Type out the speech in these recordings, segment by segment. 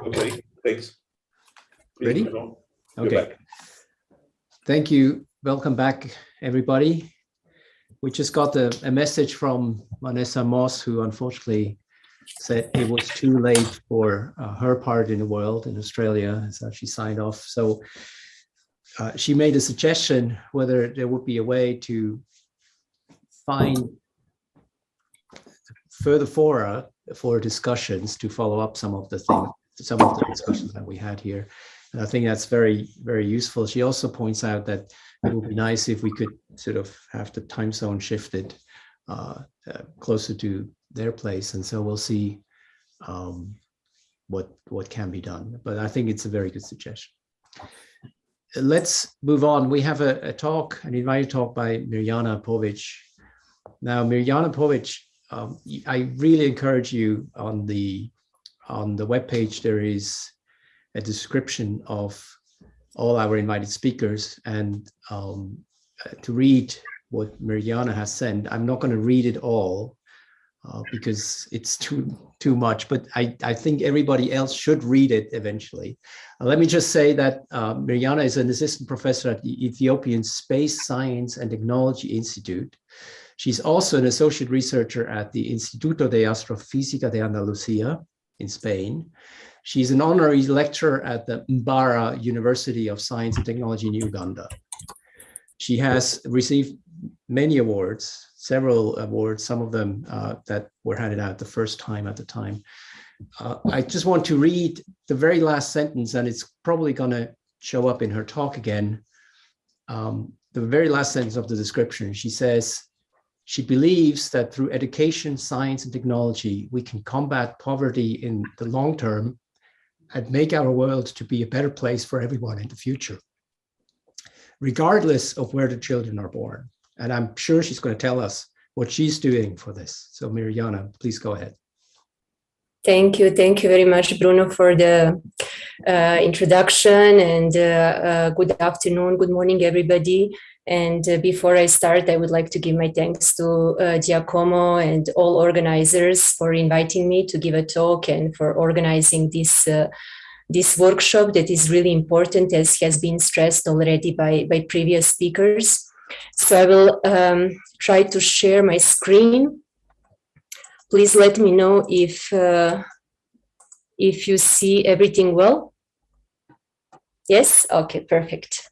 Okay, thanks. Ready? Okay. Thank you. Welcome back, everybody. We just got a message from Vanessa Moss, who unfortunately said it was too late for her part in the world in Australia, so she signed off. So she made a suggestion whether there would be a way to find further fora for discussions to follow up some of the discussions that we had here. And I think that's very, very useful. She also points out that it would be nice if we could sort of have the time zone shifted closer to their place. And so we'll see what can be done. But I think it's a very good suggestion. Let's move on. We have an invited talk by Mariana Povic. Now, Mariana Povic, I really encourage you on the webpage, there is a description of all our invited speakers, and to read what Mariana has sent. I'm not going to read it all because it's too much, but I think everybody else should read it eventually. Let me just say that Mariana is an assistant professor at the Ethiopian Space Science and Technology Institute. She's also an associate researcher at the Instituto de Astrofísica de Andalucía in Spain. She's an honorary lecturer at the Mbara University of Science and Technology in Uganda. She has received many awards, several awards, some of them that were handed out the first time at the time. I just want to read the very last sentence, and it's probably going to show up in her talk again. The very last sentence of the description, she says, she believes that through education, science, and technology, we can combat poverty in the long term and make our world to be a better place for everyone in the future, regardless of where the children are born. And I'm sure she's going to tell us what she's doing for this. So Mariana, please go ahead. Thank you very much, Bruno, for the introduction, and good afternoon, good morning, everybody. And before I start, I would like to give my thanks to Giacomo and all organizers for inviting me to give a talk and for organizing this workshop that is really important, as has been stressed already by previous speakers. So I will try to share my screen. Please let me know if you see everything well. Yes? Okay, perfect.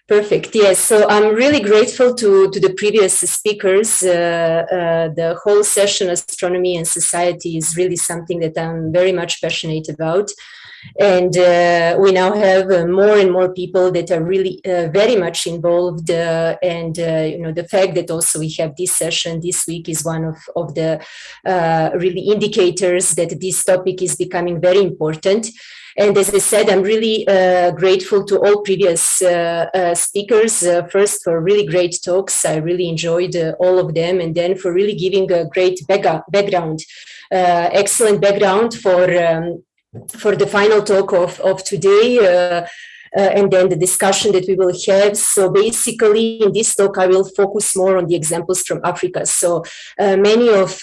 Perfect. Yes, so I'm really grateful to the previous speakers. The whole session, Astronomy and Society, is really something that I'm very much passionate about. And we now have more and more people that are really very much involved. And the fact that also we have this session this week is one of the really indicators that this topic is becoming very important. And as I said, I'm really grateful to all previous speakers, first for really great talks. I really enjoyed all of them, and then for really giving a great background, excellent background for the final talk of today, and then the discussion that we will have. So basically in this talk, I will focus more on the examples from Africa. So many of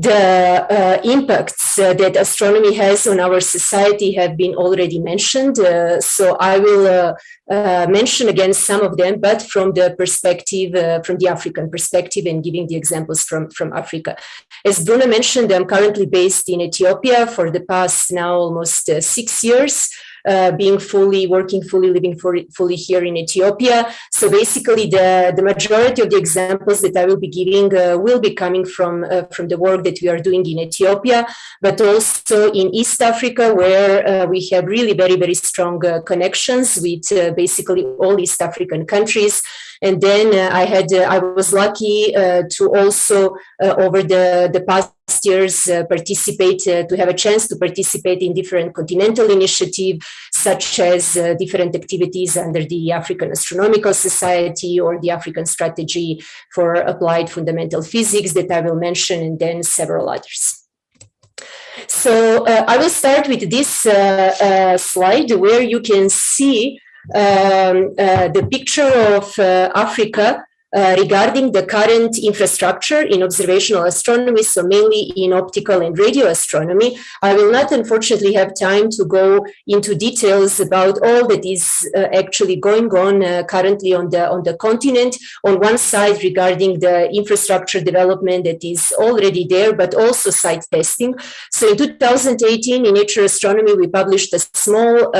the impacts that astronomy has on our society have been already mentioned. So I will mention again some of them, but from the perspective, from the African perspective, and giving the examples from Africa. As Bruno mentioned, I'm currently based in Ethiopia for the past now almost 6 years. Living fully here in Ethiopia. So basically the majority of the examples that I will be giving will be coming from the work that we are doing in Ethiopia, but also in East Africa, where we have really very, very strong connections with basically all East African countries. And then I was lucky to also over the past years to have a chance to participate in different continental initiatives, such as different activities under the African Astronomical Society or the African Strategy for Applied Fundamental Physics that I will mention, and then several others. So I will start with this slide where you can see the picture of Africa regarding the current infrastructure in observational astronomy, so mainly in optical and radio astronomy. I will not, unfortunately, have time to go into details about all that is actually going on currently on the continent. On one side, regarding the infrastructure development that is already there, but also site testing. So in 2018, in Nature Astronomy, we published a small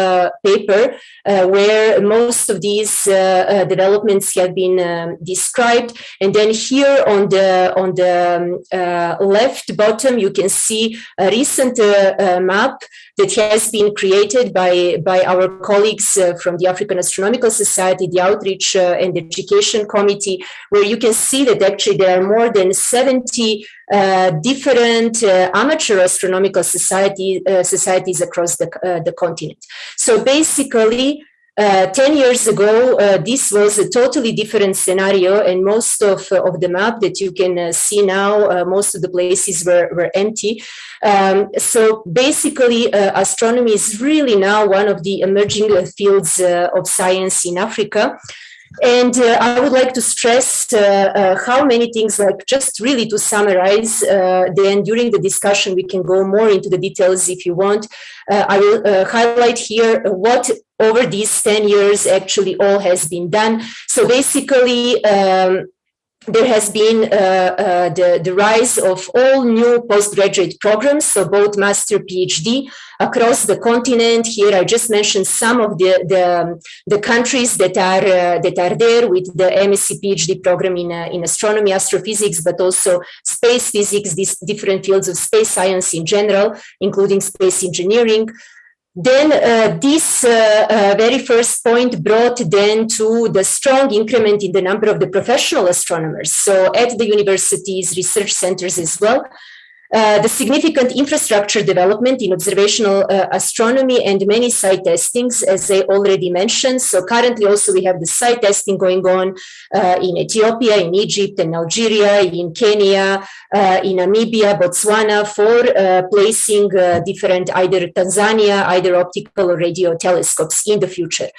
paper where most of these developments have been described. And then here on the left bottom, you can see a recent map that has been created by our colleagues from the African Astronomical Society, the Outreach and Education Committee, where you can see that actually there are more than 70 different amateur astronomical societies across the continent. So basically, 10 years ago, this was a totally different scenario, and most of the map that you can see now, most of the places were empty. So basically, astronomy is really now one of the emerging fields of science in Africa. And I would like to stress how many things, like just really to summarize, then during the discussion we can go more into the details if you want. I will highlight here what over these 10 years actually all has been done. So basically, there has been the rise of all new postgraduate programs, so both master, PhD, across the continent. Here I just mentioned some of the countries that are there with the MSc PhD program in astronomy, astrophysics, but also space physics, these different fields of space science in general, including space engineering. Then this very first point brought then to the strong increment in the number of the professional astronomers. So at the universities, research centers as well. The significant infrastructure development in observational astronomy and many site testings, as I already mentioned. So currently also we have the site testing going on in Ethiopia, in Egypt, in Algeria, in Kenya, in Namibia, Botswana, for placing different either Tanzania, either optical or radio telescopes in the future.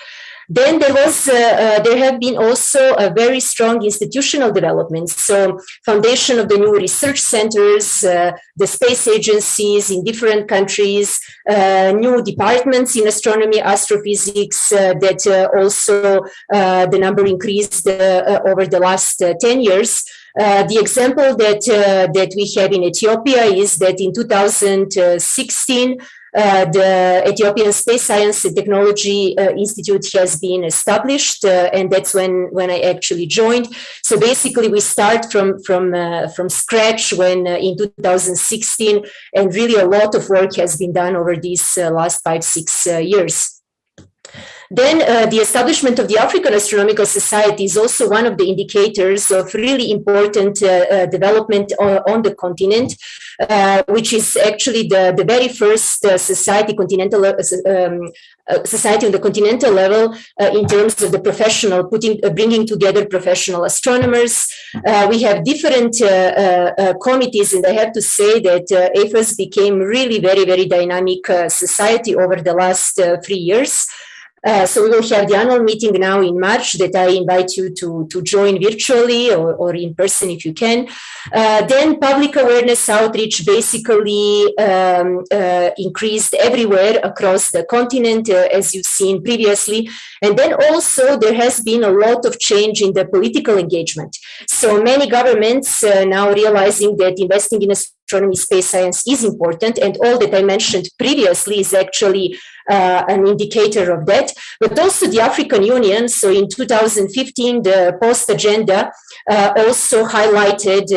Then there have been also a very strong institutional development. So foundation of the new research centers, the space agencies in different countries, new departments in astronomy, astrophysics, that also the number increased over the last 10 years. The example that we have in Ethiopia is that in 2016, the Ethiopian Space Science and Technology Institute has been established, and that's when I actually joined. So basically, we start from scratch when in 2016, and really a lot of work has been done over these last 5-6 years. Then the establishment of the African Astronomical Society is also one of the indicators of really important development on the continent, which is actually the very first society on the continental level in terms of the professional, bringing together professional astronomers. We have different committees, and I have to say that AFAS became really very, very dynamic society over the last 3 years. So we will have the annual meeting now in March that I invite you to join virtually or in person if you can. Then public awareness outreach basically increased everywhere across the continent, as you've seen previously. And then also there has been a lot of change in the political engagement. So many governments now realizing that investing in astronomy, space science is important, and all that I mentioned previously is actually an indicator of that. But also the African Union, so in 2015, the post agenda also highlighted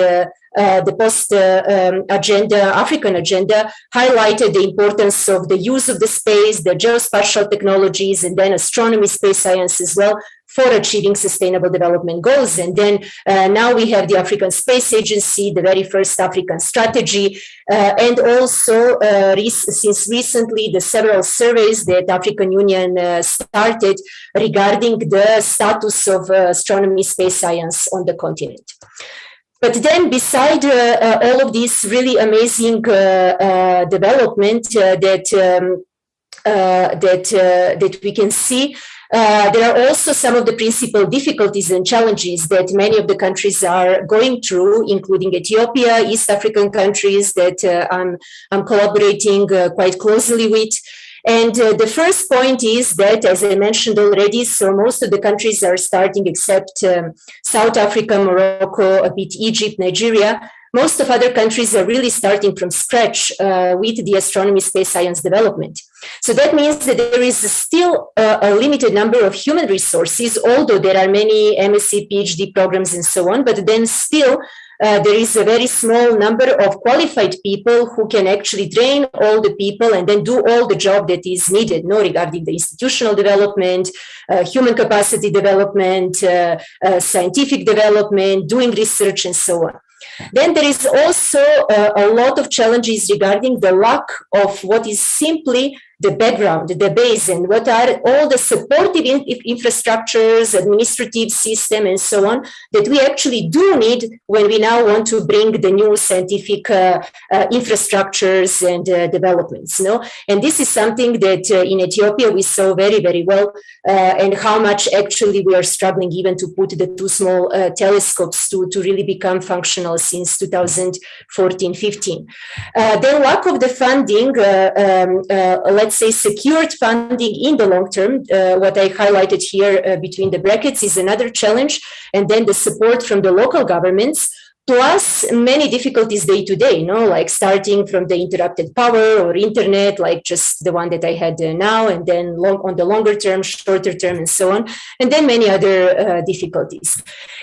the post agenda, African agenda, highlighted the importance of the use of the space, the geospatial technologies, and then astronomy, space science as well, for achieving sustainable development goals. And then now we have the African Space Agency, the very first African strategy, and also since recently the several surveys that African Union started regarding the status of astronomy, space science on the continent. But then beside all of this really amazing development that we can see, There are also some of the principal difficulties and challenges that many of the countries are going through, including Ethiopia, East African countries that I'm collaborating quite closely with. And the first point is that, as I mentioned already, so most of the countries are starting, except South Africa, Morocco, a bit Egypt, Nigeria. Most of other countries are really starting from scratch with the astronomy space science development. So that means that there is still a limited number of human resources, although there are many MSc, PhD programs and so on, but then still there is a very small number of qualified people who can actually train all the people and then do all the job that is needed, regarding the institutional development, human capacity development, scientific development, doing research and so on. Then there is also a lot of challenges regarding the lack of what is simply the background, the base, and what are all the supportive infrastructures, administrative system, and so on, that we actually do need when we now want to bring the new scientific infrastructures and developments. And this is something that in Ethiopia we saw very, very well, and how much actually we are struggling even to put the two small telescopes to really become functional since 2014-15. The lack of the funding, let's say secured funding in the long term, what I highlighted here between the brackets is another challenge, and then the support from the local governments, plus many difficulties day to day, like starting from the interrupted power or internet, like just the one that I had now, and then on the longer term, shorter term, and so on, and then many other difficulties.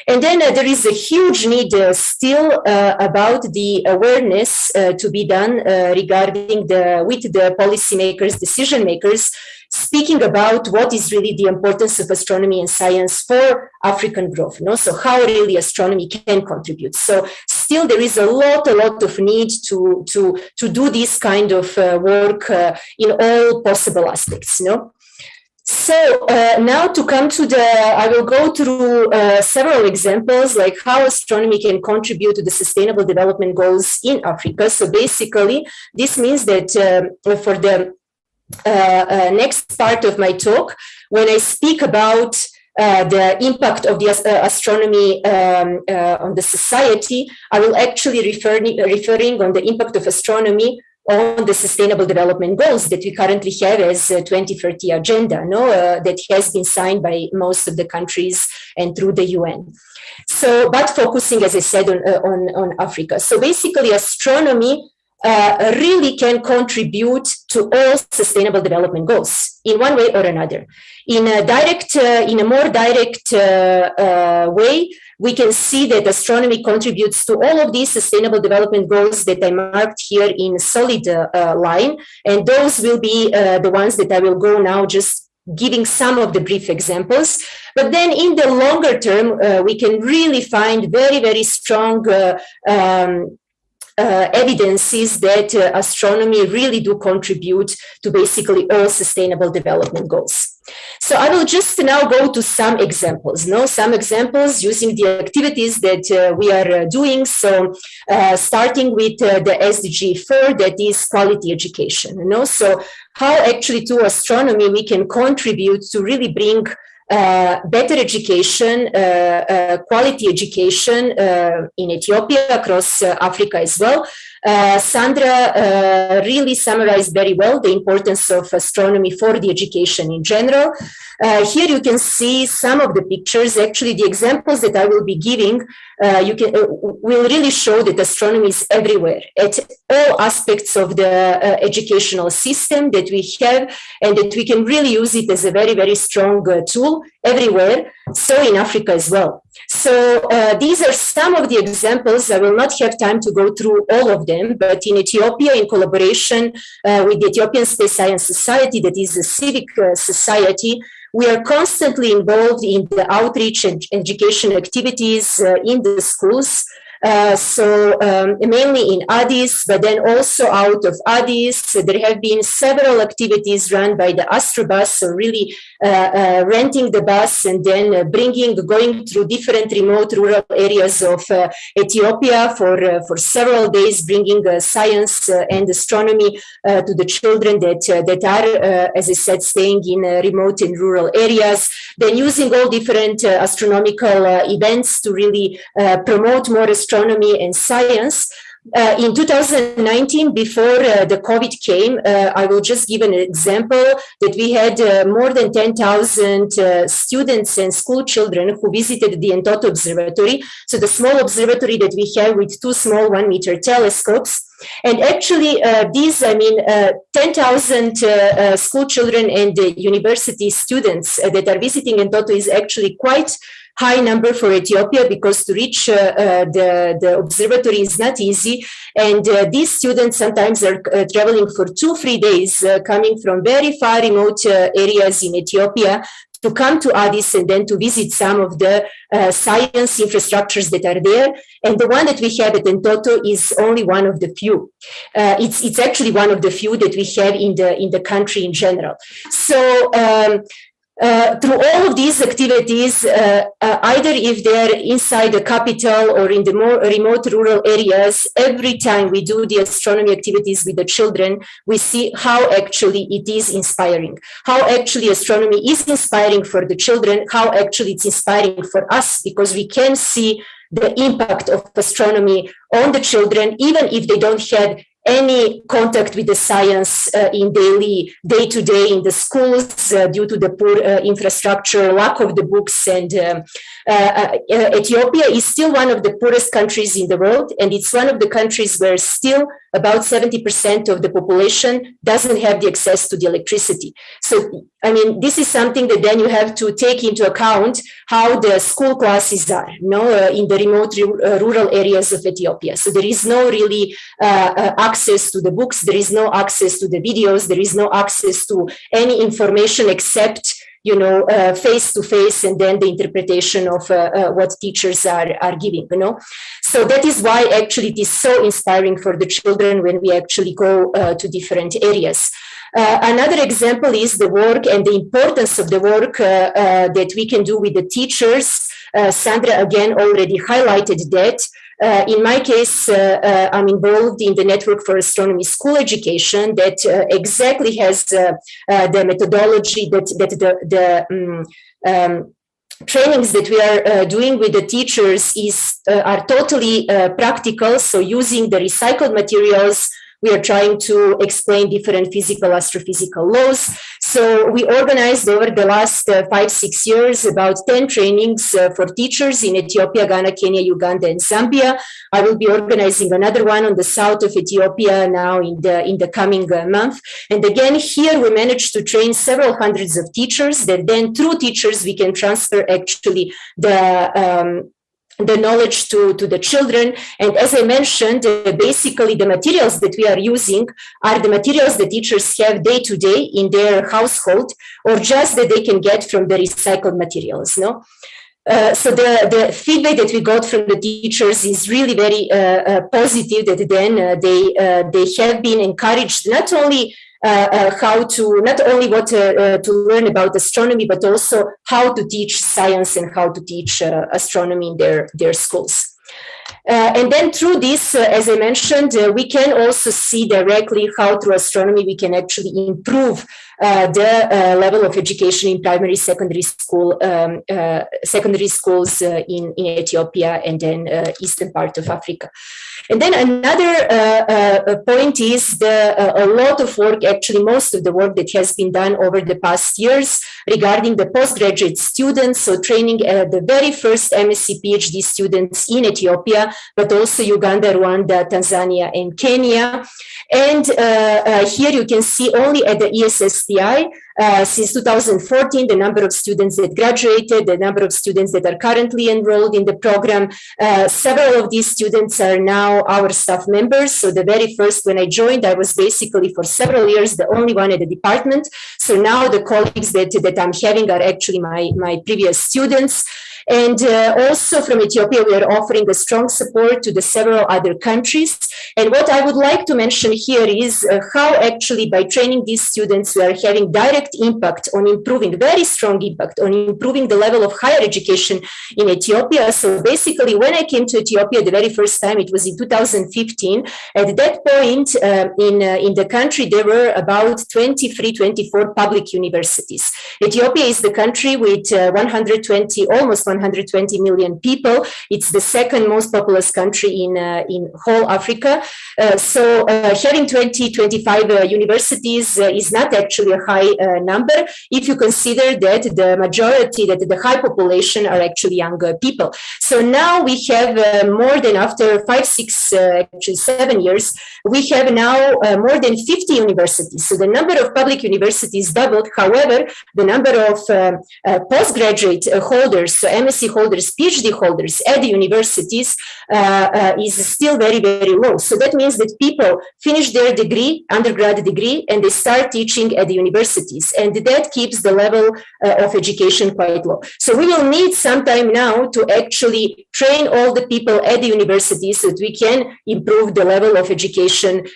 And then there is a huge need still about the awareness to be done regarding with the policymakers, decision makers, speaking about what is really the importance of astronomy and science for African growth. So how really astronomy can contribute. So still there is a lot of need to do this kind of work in all possible aspects. So now to come to I will go through several examples, like how astronomy can contribute to the sustainable development goals in Africa. So basically, this means that for the next part of my talk, when I speak about the impact of the astronomy on the society, I will actually referring on the impact of astronomy on the sustainable development goals that we currently have as 2030 agenda, that has been signed by most of the countries and through the UN. So, but focusing, as I said, on Africa. So basically, astronomy really can contribute to all sustainable development goals in one way or another. In a more direct way, we can see that astronomy contributes to all of these sustainable development goals that I marked here in solid line, and those will be the ones that I will go now just giving some of the brief examples. But then in the longer term, we can really find very, very strong evidences that astronomy really do contribute to basically all sustainable development goals. So I will just now go to some examples, some examples using the activities that we are doing. So starting with the SDG 4, that is quality education. So how actually to astronomy we can contribute to really bring better education, quality education in Ethiopia, across Africa as well. Sandra really summarized very well the importance of astronomy for the education in general. Here you can see some of the pictures. Actually, the examples that I will be giving will really show that astronomy is everywhere at all aspects of the educational system that we have, and that we can really use it as a very, very strong tool everywhere, so in Africa as well. So these are some of the examples. I will not have time to go through all of them, but in Ethiopia, in collaboration with the Ethiopian Space Science Society, that is a civic society, we are constantly involved in the outreach and education activities in the schools. Mainly in Addis, but then also out of Addis, there have been several activities run by the Astrobus, so really renting the bus and then going through different remote rural areas of Ethiopia for several days, bringing science and astronomy to the children that are, as I said, staying in remote and rural areas, then using all different astronomical events to really promote more astronomy and science. In 2019, before the COVID came, I will just give an example that we had more than 10,000 students and school children who visited the Entoto Observatory. So the small observatory that we have with 2 small 1-meter telescopes. And actually, 10,000 school children and university students that are visiting Entoto is actually quite high number for Ethiopia, because to reach the observatory is not easy. And these students sometimes are traveling for 2-3 days, coming from very far remote areas in Ethiopia to come to Addis and then to visit some of the science infrastructures that are there. And the one that we have at Entoto is only one of the few. It's actually one of the few that we have in the country in general. So through all of these activities, either if they're inside the capital or in the more remote rural areas, every time we do the astronomy activities with the children, we see how actually it is inspiring, how actually astronomy is inspiring for the children, how actually it's inspiring for us, because we can see the impact of astronomy on the children, even if they don't have any contact with the science in day-to-day in the schools due to the poor infrastructure, lack of the books. And Ethiopia is still one of the poorest countries in the world, and it's one of the countries where still about 70% of the population doesn't have the access to the electricity. So, this is something that then you have to take into account how the school classes are, in the remote rural areas of Ethiopia. So there is no really access to the books, there is no access to the videos, there is no access to any information except face to face, and then the interpretation of what teachers are giving, So that is why actually it is so inspiring for the children when we actually go to different areas. Another example is the work and the importance of the work that we can do with the teachers. Sandra again already highlighted that. In my case, I'm involved in the Network for Astronomy School Education that exactly has the methodology that the trainings that we are doing with the teachers are totally practical. So using the recycled materials, we are trying to explain different physical, astrophysical laws. So we organized over the last 5-6 years about 10 trainings for teachers in Ethiopia, Ghana, Kenya, Uganda, and Zambia. I will be organizing another one on the south of Ethiopia now in the coming month. And again, here we managed to train several hundreds of teachers that then through teachers we can transfer actually the knowledge to the children. And as I mentioned, basically the materials that we are using are the materials that teachers have day to day in their household, or just that they can get from the recycled materials. So the feedback that we got from the teachers is really very positive, that then they have been encouraged not only what to learn about astronomy, but also how to teach science and how to teach astronomy in their schools. And then through this, as I mentioned, we can also see directly how through astronomy we can actually improve the level of education in primary, secondary schools in Ethiopia and then eastern part of Africa. And then another point is a lot of work, actually most of the work that has been done over the past years regarding the postgraduate students, so training the very first MSc PhD students in Ethiopia, but also Uganda, Rwanda, Tanzania, and Kenya. And here you can see only at the ESSTI, since 2014, the number of students that graduated, the number of students that are currently enrolled in the program. Several of these students are now our staff members. So the very first, when I joined, I was basically for several years the only one at the department. So now the colleagues that I'm having are actually my previous students. And also from Ethiopia, we are offering a strong support to the several other countries. And what I would like to mention here is how actually by training these students, we are having direct impact on improving, very strong impact on improving the level of higher education in Ethiopia. So basically, when I came to Ethiopia the very first time, it was in 2015. At that point in the country, there were about 23, 24 public universities. Ethiopia is the country with almost 120 million people. It's the second most populous country in whole Africa. So having 20, 25 universities is not actually a high number if you consider that the majority, that the high population are actually younger people. So now we have more than, after 5, 6, actually 7 years, we have now more than 50 universities. So the number of public universities doubled. However, the number of postgraduate holders, so MSc holders, PhD holders at the universities is still very, very low. So that means that people finish their degree, undergrad degree, and they start teaching at the universities. And that keeps the level of education quite low. So we will need some time now to actually train all the people at the universities so that we can improve the level of education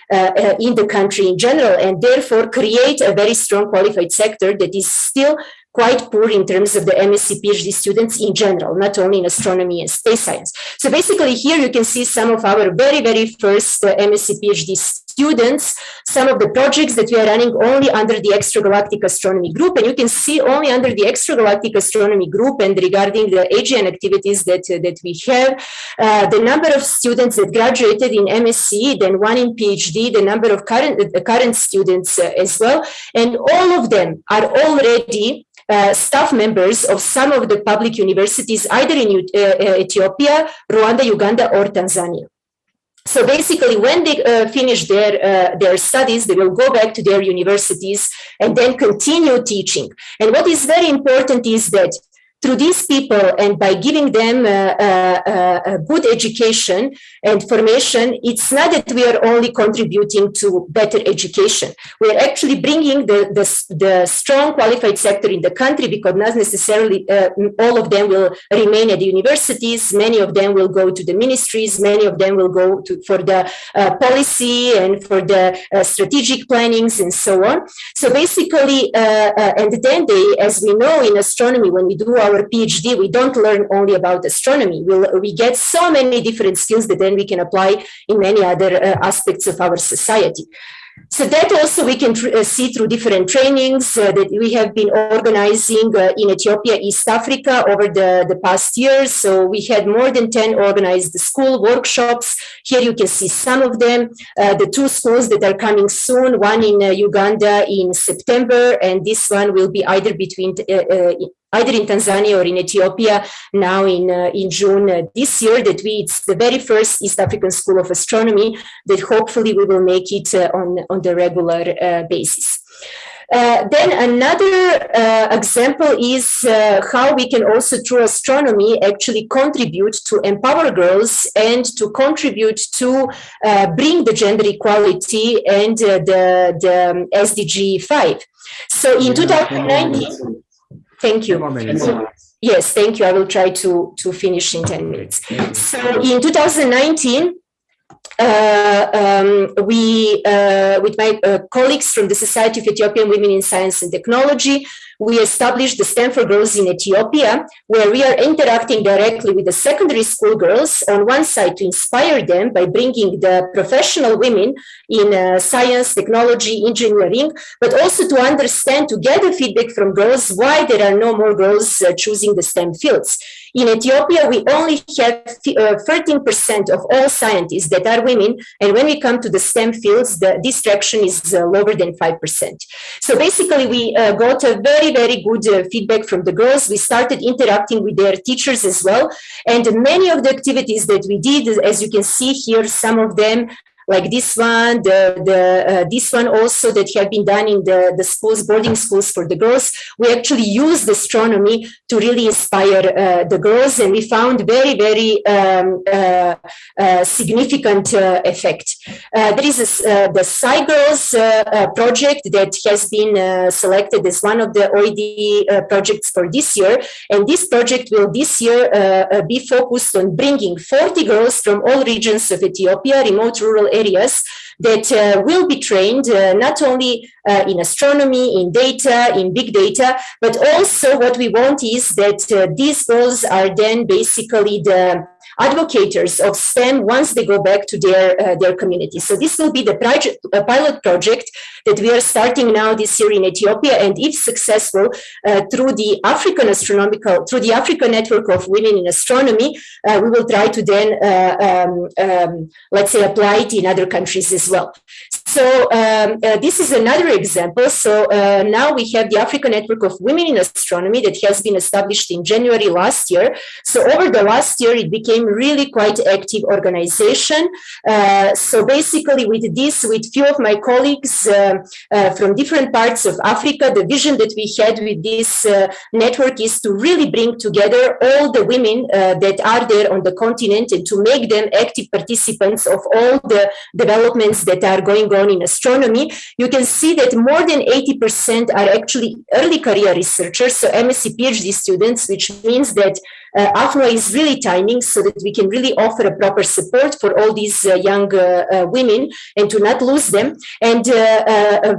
in the country in general, and therefore create a very strong qualified sector that is still quite poor in terms of the MSc PhD students in general, not only in astronomy and space science. So basically here you can see some of our very, very first MSc PhD students, some of the projects that we are running only under the extragalactic astronomy group. And you can see only under the extragalactic astronomy group and regarding the AGN activities that we have, the number of students that graduated in MSc, then one in PhD, the number of current students as well. And all of them are already staff members of some of the public universities, either in Ethiopia, Rwanda, Uganda, or Tanzania. So basically, when they finish their studies, they will go back to their universities and then continue teaching. And what is very important is that through these people, and by giving them a good education and formation, it's not that we are only contributing to better education. We are actually bringing the strong qualified sector in the country, because not necessarily all of them will remain at the universities. Many of them will go to the ministries. Many of them will go for the policy and for the strategic plannings and so on. So basically, and then they, as we know in astronomy, when we do our PhD, we don't learn only about astronomy. We get so many different skills that then we can apply in many other aspects of our society. So that also we can see through different trainings that we have been organizing in Ethiopia, East Africa over the past years. So we had more than 10 organized school workshops. Here you can see some of them. The 2 schools that are coming soon, one in Uganda in September, and this one will be either in Tanzania or in Ethiopia now in June this year. It's the very first East African School of Astronomy that hopefully we will make it on the regular basis. Then another example is how we can also, through astronomy, actually contribute to empower girls and to contribute to bring the gender equality and the SDG 5. So in 2019, thank you. Yes, thank you. I will try to finish in 10 minutes. So in 2019, we, with my colleagues from the Society of Ethiopian Women in Science and Technology, we established the STEM for Girls in Ethiopia, where we are interacting directly with the secondary school girls on one side to inspire them by bringing the professional women in science, technology, engineering, but also to understand, to gather feedback from girls why there are no more girls choosing the STEM fields. In Ethiopia, we only have 13% of all scientists that are women, and when we come to the STEM fields, this fraction is lower than 5%. So basically, we got a very, very good feedback from the girls. We started interacting with their teachers as well, and many of the activities that we did, as you can see here, some of them like this one, this one also that have been done in the schools, boarding schools for the girls. We actually used astronomy to really inspire the girls, and we found very, very significant effect. There is the Sci Girls project that has been selected as one of the OED projects for this year, and this project will this year be focused on bringing 40 girls from all regions of Ethiopia, remote rural areas, that will be trained not only in astronomy, in data, in big data, but also what we want is that these girls are then basically the advocates of STEM once they go back to their community. So this will be the pilot project that we are starting now this year in Ethiopia, and if successful, through the African Network of Women in Astronomy, we will try to then, let's say, apply it in other countries as well. So this is another example. So now we have the African Network of Women in Astronomy that has been established in January last year. So over the last year, it became really quite active organization. So basically with this, with few of my colleagues from different parts of Africa, the vision that we had with this network is to really bring together all the women that are there on the continent and to make them active participants of all the developments that are going on in astronomy. You can see that more than 80% are actually early career researchers, so MSc PhD students, which means that AFNO is really timing so that we can really offer a proper support for all these young women and to not lose them. And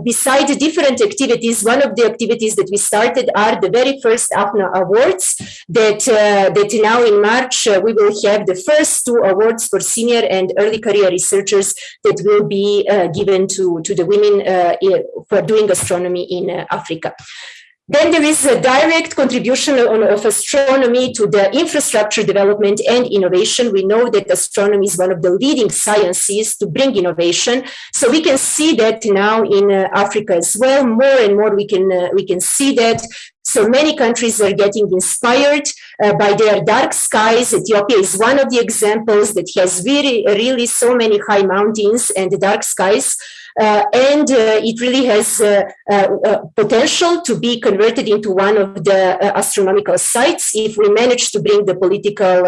beside the different activities, one of the activities that we started are the very first AFNO Awards that now in March we will have the first 2 awards for senior and early career researchers that will be given to the women for doing astronomy in Africa. Then there is a direct contribution of astronomy to the infrastructure development and innovation. We know that astronomy is one of the leading sciences to bring innovation. So we can see that now in Africa as well. More and more we can see that. So many countries are getting inspired by their dark skies. Ethiopia is one of the examples that has really so many high mountains and dark skies. And it really has potential to be converted into one of the astronomical sites if we manage to bring the political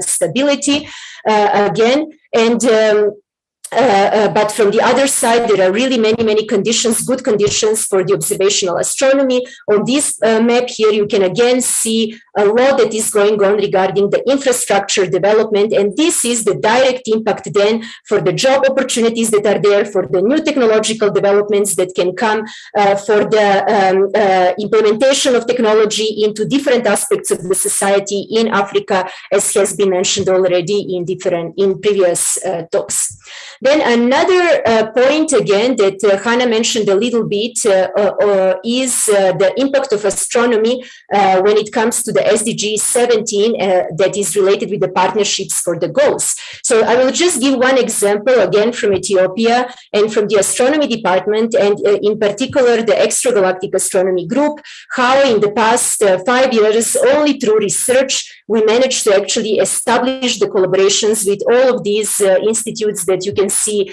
stability again. And but from the other side, there are really many conditions, good conditions for the observational astronomy. On this map here, you can again see a lot that is going on regarding the infrastructure development. And this is the direct impact then for the job opportunities that are there, for the new technological developments that can come, for the implementation of technology into different aspects of the society in Africa, as has been mentioned already in previous talks. Then another point again that Hannah mentioned a little bit is the impact of astronomy when it comes to the SDG 17 that is related with the partnerships for the goals. So I will just give one example again from Ethiopia and from the astronomy department, and in particular the extragalactic astronomy group, how in the past 5 years only through research we managed to actually establish the collaborations with all of these institutes that you can see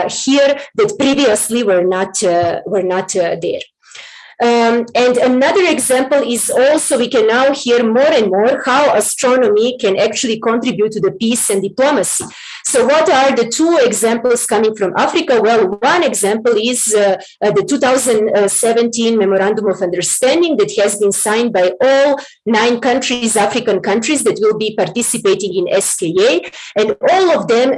here that previously were not there. And another example is also we can now hear more and more how astronomy can actually contribute to the peace and diplomacy. So what are the 2 examples coming from Africa? Well, one example is the 2017 Memorandum of Understanding that has been signed by all 9 countries, African countries that will be participating in SKA. And all of them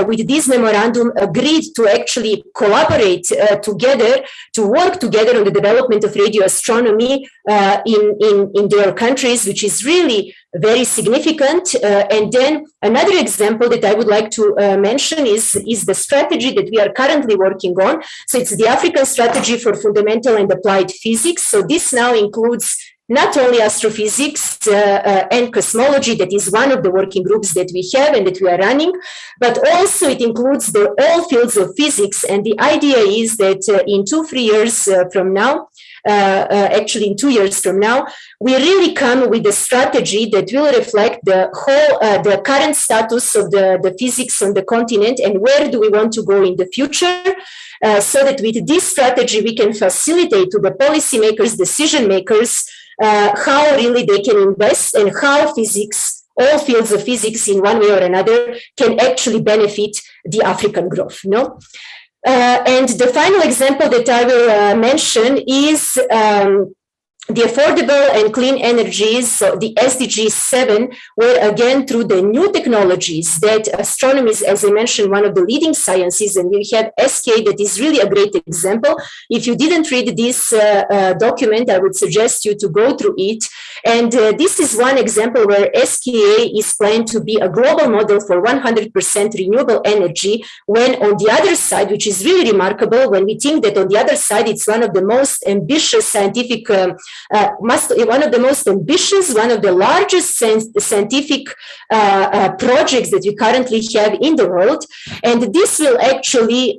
with this memorandum agreed to actually collaborate together, to work together on the development of radio astronomy in their countries, which is really very significant. And then another example that I would like to mention is the strategy that we are currently working on. So it's the African Strategy for Fundamental and Applied Physics. So this now includes not only astrophysics and cosmology, that is one of the working groups that we have and that we are running, but also it includes all fields of physics. And the idea is that in 2-3 years from now, actually in 2 years from now, we really come with a strategy that will reflect the whole, the current status of the physics on the continent and where do we want to go in the future, so that with this strategy we can facilitate to the policymakers, decision makers, how really they can invest and how physics, all fields of physics in one way or another, can actually benefit the African growth. No? And the final example that I will mention is the affordable and clean energies, so the SDG 7, where again, through the new technologies that astronomy is, as I mentioned, one of the leading sciences, and we have SK that is really a great example. If you didn't read this document, I would suggest you to go through it. And this is one example where SKA is planned to be a global model for 100% renewable energy, when on the other side, which is really remarkable, when we think that on the other side, it's one of the most ambitious scientific one of the most ambitious, one of the largest scientific projects that we currently have in the world. And this will actually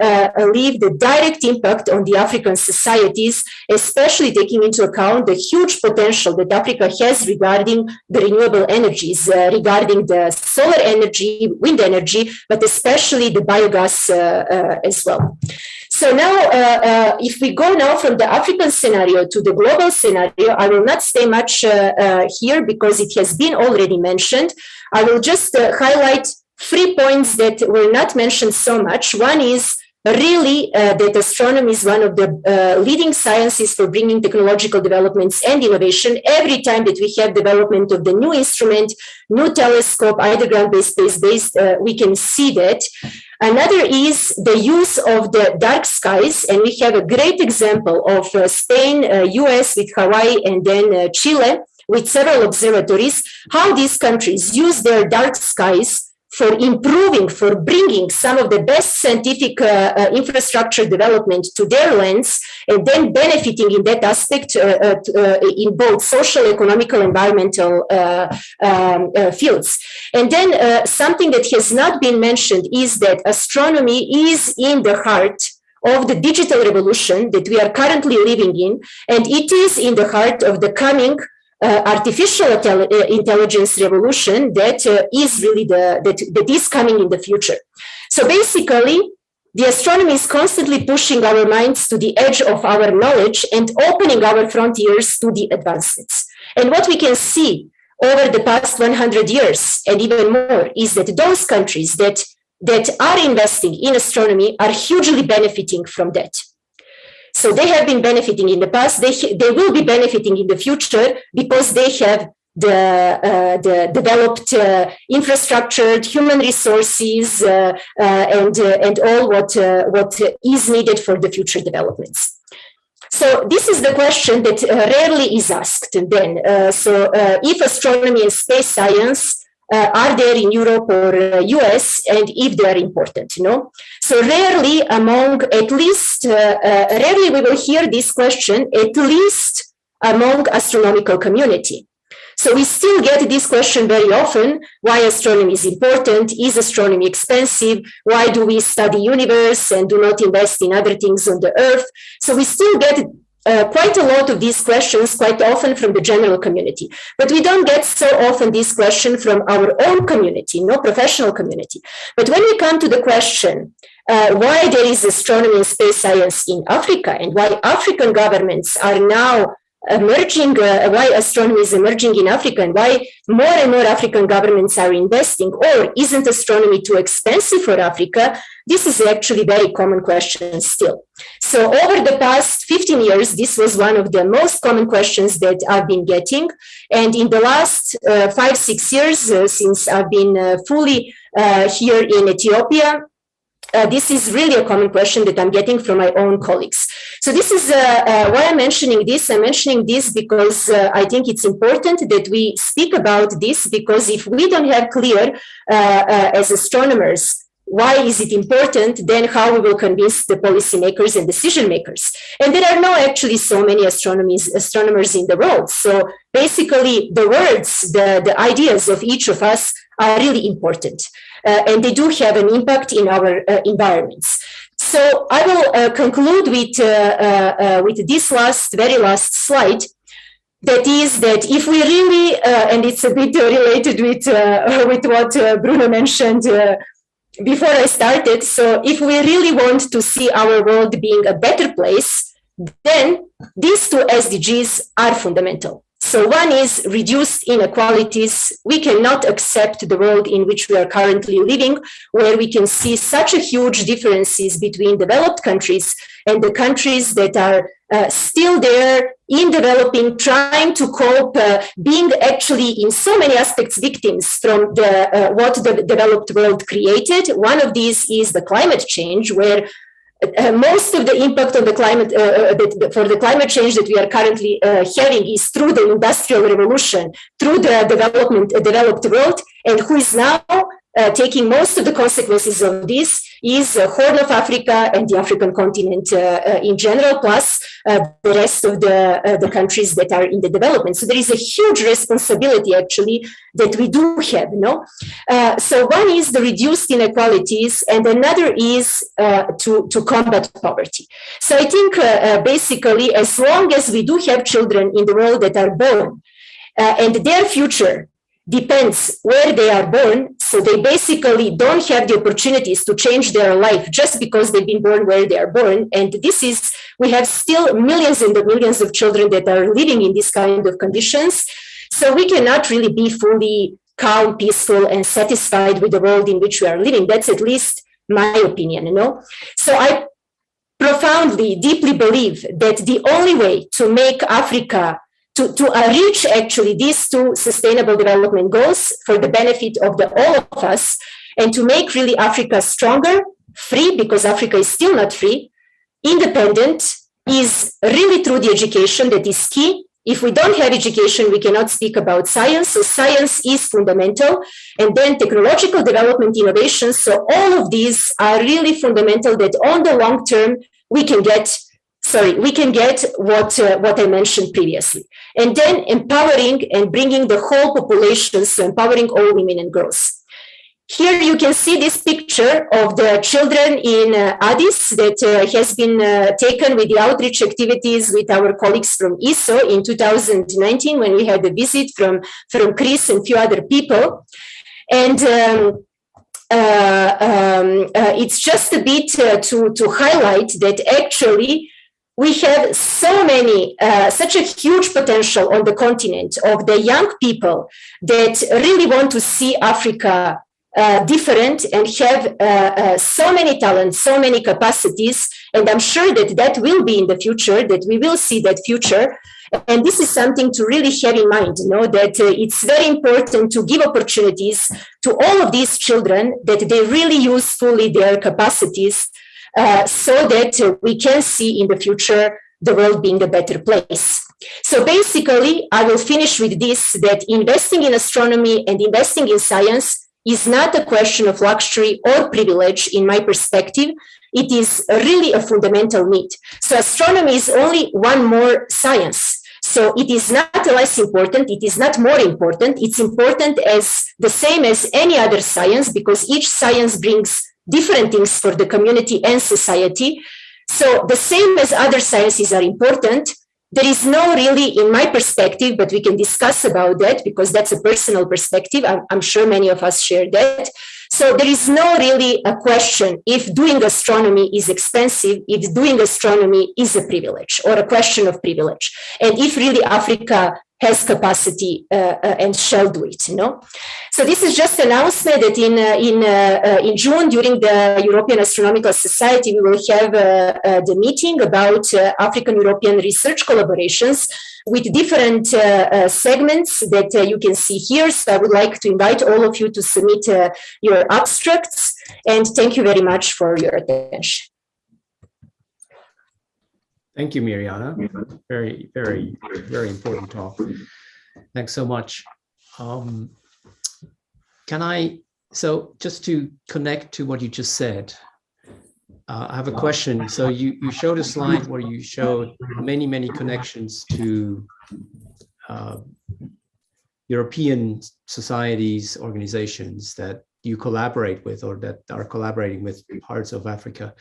leave the direct impact on the African societies, especially taking into account the huge potential that Africa has regarding the renewable energies, regarding the solar energy, wind energy, but especially the biogas as well. So now, if we go now from the African scenario to the global scenario, I will not stay much here because it has been already mentioned. I will just highlight 3 points that were not mentioned so much. One is really that astronomy is one of the leading sciences for bringing technological developments and innovation. Every time that we have development of the new instrument, new telescope, either ground-based, space-based, we can see that. Another is the use of the dark skies, and we have a great example of Spain, US with Hawaii, and then Chile with several observatories, how these countries use their dark skies for improving, for bringing some of the best scientific infrastructure development to their lands, and then benefiting in that aspect in both social, economical, environmental fields. And then something that has not been mentioned is that astronomy is in the heart of the digital revolution that we are currently living in, and it is in the heart of the coming artificial intelligence revolution that is really that is coming in the future. So basically, the astronomy is constantly pushing our minds to the edge of our knowledge and opening our frontiers to the advancements. And what we can see over the past 100 years and even more is that those countries that are investing in astronomy are hugely benefiting from that. So they have been benefiting in the past, they will be benefiting in the future because they have the developed infrastructure, human resources, and all what is needed for the future developments. So this is the question that rarely is asked then. If astronomy and space science are there in Europe or US, and if they are important, you know? So rarely rarely we will hear this question, at least among astronomical community. So we still get this question very often, why astronomy is important, is astronomy expensive, why do we study universe and do not invest in other things on the earth? So we still get quite a lot of these questions quite often from the general community, but we don't get so often this question from our own community, no professional community. But when we come to the question, why there is astronomy and space science in Africa and why African governments are now emerging, why astronomy is emerging in Africa and why more and more African governments are investing, or isn't astronomy too expensive for Africa? This is actually a very common question still. So over the past 15 years, this was one of the most common questions that I've been getting. And in the last 5-6 years, since I've been fully here in Ethiopia, this is really a common question that I'm getting from my own colleagues. So this is why I'm mentioning this. I'm mentioning this because I think it's important that we speak about this, because if we don't have clear as astronomers why is it important, then how we will convince the policymakers and decision makers. And there are not actually so many astronomers in the world. So basically the words, the ideas of each of us are really important. And they do have an impact in our environments. So I will conclude with this very last slide. That is that if we really, and it's a bit related with what Bruno mentioned before I started. So if we really want to see our world being a better place, then these two SDGs are fundamental. So one is reduced inequalities. We cannot accept the world in which we are currently living, where we can see such a huge differences between developed countries and the countries that are still there in developing, trying to cope, being actually in so many aspects victims from what the developed world created. One of these is the climate change, where most of the impact on the climate for the climate change that we are currently having is through the Industrial Revolution, through the developed world, and who is now taking most of the consequences of this is Horn of Africa and the African continent in general, plus the rest of the countries that are in the development. So there is a huge responsibility actually that we do have, no? So one is the reduced inequalities, and another is to combat poverty. So I think basically, as long as we do have children in the world that are born and their future depends where they are born, so they basically don't have the opportunities to change their life just because they've been born where they are born. And this is, we have still millions and millions of children that are living in this kind of conditions. So we cannot really be fully calm, peaceful, and satisfied with the world in which we are living. That's at least my opinion, you know. So I profoundly, deeply believe that the only way to make Africa to reach actually these two sustainable development goals for the benefit of all of us, and to make really Africa stronger, free, because Africa is still not free, independent, is really through the education that is key. If we don't have education, we cannot speak about science. So science is fundamental. And then technological development, innovation. So all of these are really fundamental that on the long term, we can get what I mentioned previously. And then empowering and bringing the whole population, so empowering all women and girls. Here you can see this picture of the children in Addis that has been taken with the outreach activities with our colleagues from ISO in 2019 when we had a visit from Chris and a few other people. And it's just a bit to highlight that actually we have so many, such a huge potential on the continent of the young people that really want to see Africa different and have so many talents, so many capacities. And I'm sure that will be in the future, that we will see that future. And this is something to really have in mind, you know, that it's very important to give opportunities to all of these children, that they really use fully their capacities, so that we can see in the future the world being a better place. So basically, I will finish with this, that investing in astronomy and investing in science is not a question of luxury or privilege in my perspective. It is really a fundamental need. So astronomy is only one more science. So it is not less important, it is not more important, it's important as the same as any other science, because each science brings different things for the community and society. So the same as other sciences are important, there is no really, in my perspective, but we can discuss about that because that's a personal perspective. I'm sure many of us share that. So there is no really a question if doing astronomy is expensive, if doing astronomy is a privilege or a question of privilege, and if really Africa has capacity and shall do it, you know. So this is just an announcement that in June, during the European Astronomical Society, we will have the meeting about African-European research collaborations with different segments that you can see here. So I would like to invite all of you to submit your abstracts, and thank you very much for your attention. Thank you, Mariana. Very, very, very important talk. Thanks so much. So just to connect to what you just said, I have a question. So you showed a slide where you showed many, many connections to European societies, organizations that you collaborate with or that are collaborating with parts of Africa.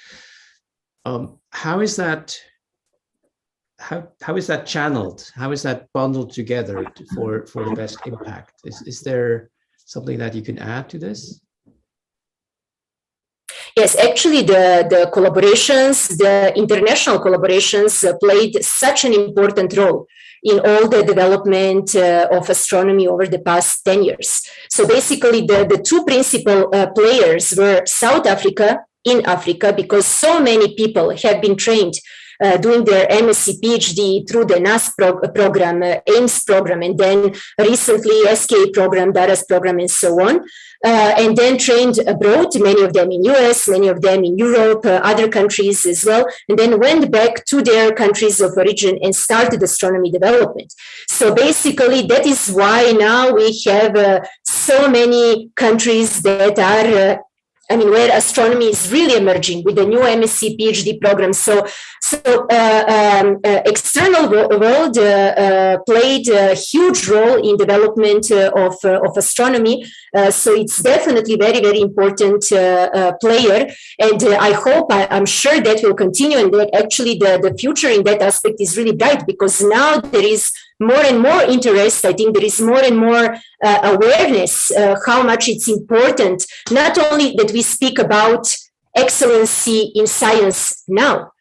how is that? How is that channeled? How is that bundled together for the best impact? Is there something that you can add to this? Yes, actually, the collaborations, the international collaborations played such an important role in all the development of astronomy over the past 10 years. So basically, the two principal players were South Africa in Africa, because so many people have been trained doing their MSc PhD through the NAS program, AIMS program, and then recently SK program, DARAS program, and so on. And then trained abroad, many of them in US, many of them in Europe, other countries as well, and then went back to their countries of origin and started astronomy development. So basically, that is why now we have so many countries that are where astronomy is really emerging with the new MSc PhD program. So external world played a huge role in development of astronomy. So it's definitely very, very important player. And I hope, I'm sure that will continue, and that actually the future in that aspect is really bright, because now there is more and more interest. I think there is more and more awareness how much it's important, not only that we speak about excellency in science now.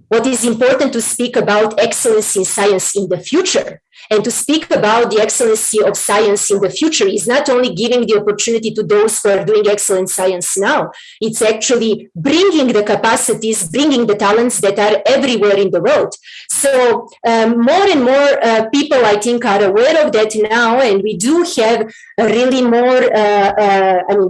What is important to speak about excellence in science in the future, and to speak about the excellency of science in the future is not only giving the opportunity to those who are doing excellent science now, it's actually bringing the capacities, bringing the talents that are everywhere in the world. So more and more people, I think, are aware of that now, and we do have really more,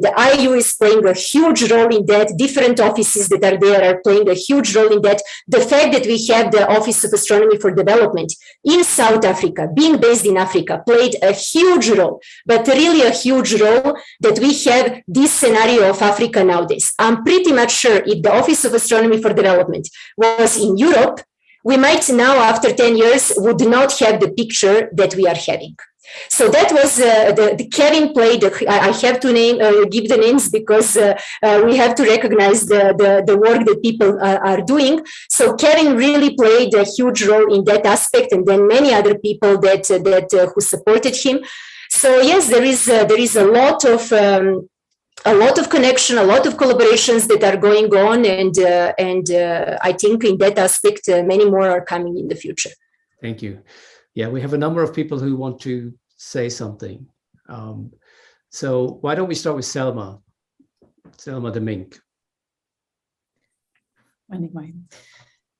the IU is playing a huge role in that. Different offices that are there are playing a huge role in that. The fact that we have the Office of Astronomy for Development in South Africa, being based in Africa, played a huge role, but really a huge role that we have this scenario of Africa nowadays. I'm pretty much sure if the Office of Astronomy for Development was in Europe, we might now, after 10 years, would not have the picture that we are having. So that was the Kevin played. I have to give the names, because we have to recognize the work that people are doing. So Kevin really played a huge role in that aspect, and then many other people that who supported him. So yes, there is a lot of connection, a lot of collaborations that are going on, and I think in that aspect, many more are coming in the future. Thank you. Yeah, we have a number of people who want to say something. So why don't we start with Selma de Mink.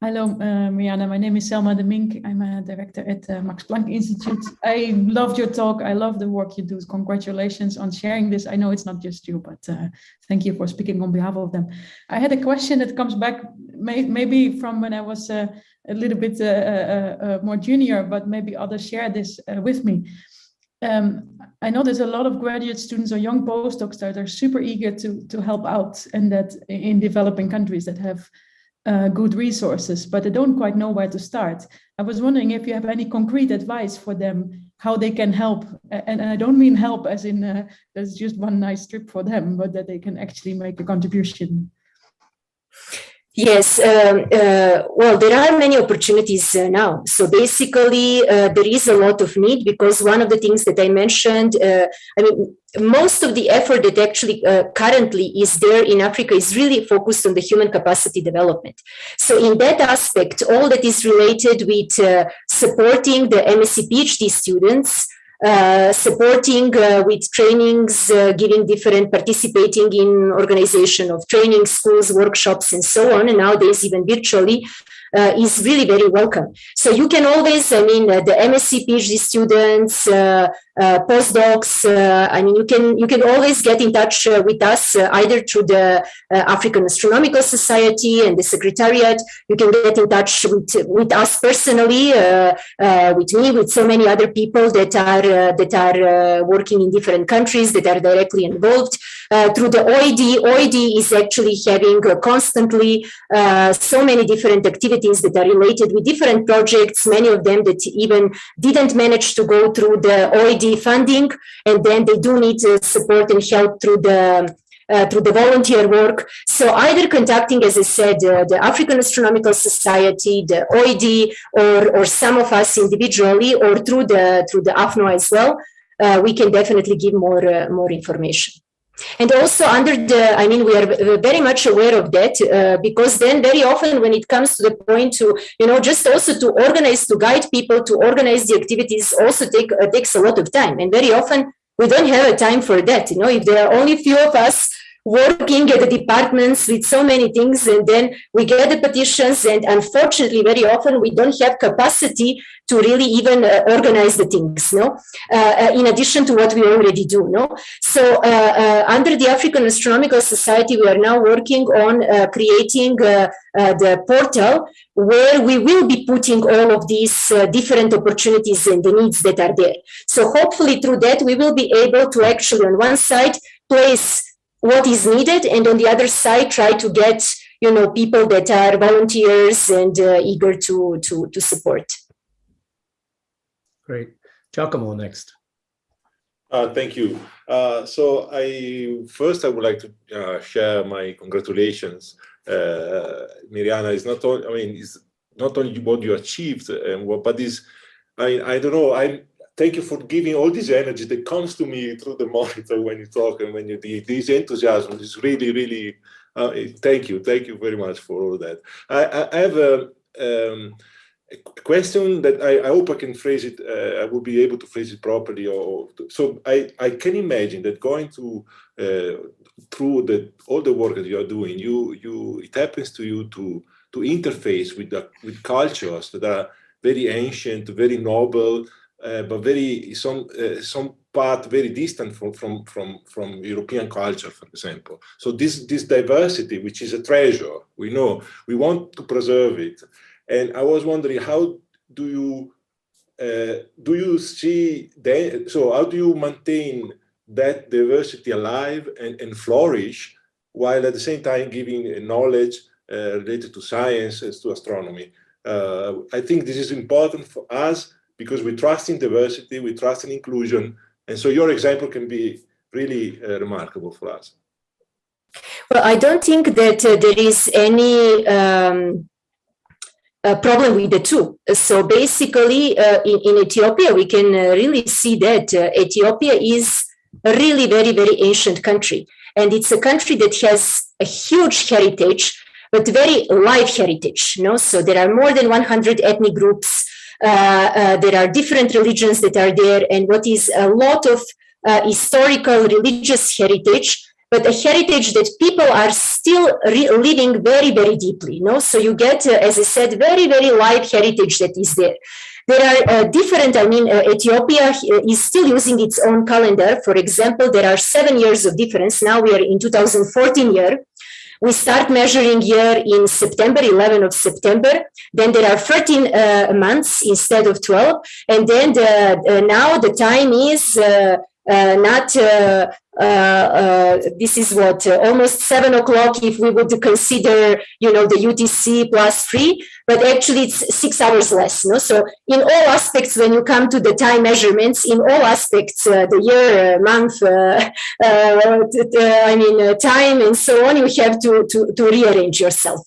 Hello, Mariana. My name is Selma de Mink. I'm a director at Max Planck Institute. I loved your talk. I love the work you do. Congratulations on sharing this. I know it's not just you, but thank you for speaking on behalf of them. I had a question that comes back maybe from when I was a little bit more junior, but maybe others share this with me. I know there's a lot of graduate students or young postdocs that are super eager to help out, and that in developing countries that have good resources, but they don't quite know where to start. I was wondering if you have any concrete advice for them, how they can help. And I don't mean help as in there's just one nice trip for them, but that they can actually make a contribution. Yes, well, there are many opportunities now. So basically, there is a lot of need, because one of the things that I mentioned, most of the effort that actually currently is there in Africa is really focused on the human capacity development. So in that aspect, all that is related with supporting the MSc PhD students, supporting with trainings, participating in organization of training schools, workshops, and so on, and nowadays even virtually, is really very welcome. So you can always, the MSc PhD students, postdocs, you can always get in touch with us either through the African Astronomical Society and the Secretariat. You can get in touch with us personally, with me, with so many other people that are working in different countries that are directly involved. Through the OID is actually having constantly so many different activities that are related with different projects, many of them that even didn't manage to go through the OID funding, and then they do need support and help through the through the volunteer work. So either contacting, as I said, the African Astronomical Society, the OID, or some of us individually, or through the AFNO as well, we can definitely give more information. And also under we are very much aware of that, because then very often when it comes to the point to, just also to organize, to guide people, to organize the activities also takes a lot of time. And very often we don't have a time for that. If there are only few of us working at the departments with so many things, and then we get the petitions, and unfortunately very often we don't have capacity to really even organize the things, in addition to what we already do. So under the African Astronomical Society, we are now working on creating the portal where we will be putting all of these different opportunities and the needs that are there. So hopefully through that we will be able to actually on one side place what is needed, and on the other side try to get people that are volunteers and eager to support. Great. Giacomo next. Thank you. So I would like to share my congratulations. Mariana, is not only, it's not only what you achieved, but is, I don't know, thank you for giving all this energy that comes to me through the monitor when you talk and when you do this enthusiasm is really, really, thank you very much for all that. I have a question that I hope I can phrase it, I will be able to phrase it properly. So I can imagine that going through all the work that you are doing, it happens to you to interface with cultures that are very ancient, very noble, but some part very distant from European culture, for example. So this diversity, which is a treasure, we know, we want to preserve it. And I was wondering, how do you see that? So how do you maintain that diversity alive and flourish, while at the same time giving knowledge related to science and to astronomy? I think this is important for us, because we trust in diversity, we trust in inclusion. And so your example can be really remarkable for us. Well, I don't think that there is any problem with the two. So basically, in Ethiopia, we can really see that Ethiopia is a really very, very ancient country. And it's a country that has a huge heritage, but very live heritage. So there are more than 100 ethnic groups. There are different religions that are there, and what is a lot of historical religious heritage, but a heritage that people are still living very, very deeply. So you get, as I said, very, very live heritage that is there. There are different, Ethiopia is still using its own calendar. For example, there are 7 years of difference. Now we are in 2014 year. We start measuring here in September, 11 of September. Then there are 13 months instead of 12. And then now the time is this is what, almost 7 o'clock if we would consider, the UTC plus 3, but actually it's 6 hours less. So in all aspects, when you come to the time measurements, in all aspects, the year, month, time and so on, you have to rearrange yourself,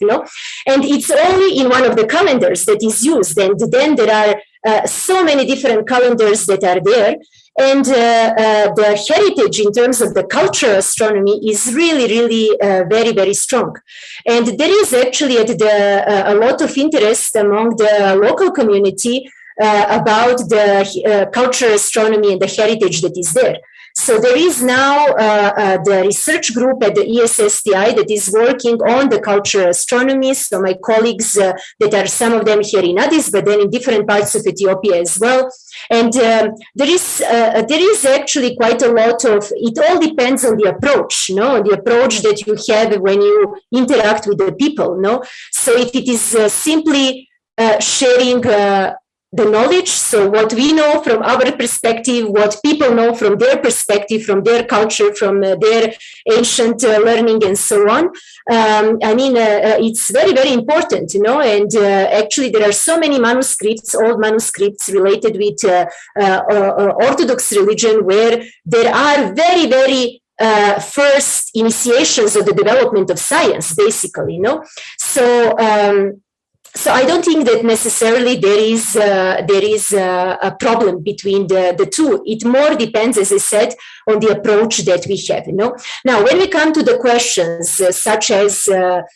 And it's only in one of the calendars that is used. And then there are so many different calendars that are there. And the heritage in terms of the cultural astronomy is really, really very, very strong. And there is actually a lot of interest among the local community about the cultural astronomy and the heritage that is there. So there is now the research group at the ESSTI that is working on the cultural astronomy. So my colleagues that are some of them here in Addis, but then in different parts of Ethiopia as well. And there is actually quite a lot of, it all depends on the approach, the approach that you have when you interact with the people, So if it is simply sharing the knowledge, so what we know from our perspective, what people know from their perspective, from their culture, from their ancient learning and so on. It's very, very important, and actually there are so many manuscripts, old manuscripts related with Orthodox religion, where there are very, very first initiations of the development of science, basically, So I don't think that necessarily there is a problem between the two. It more depends, as I said, on the approach that we have. Now, when we come to the questions such as if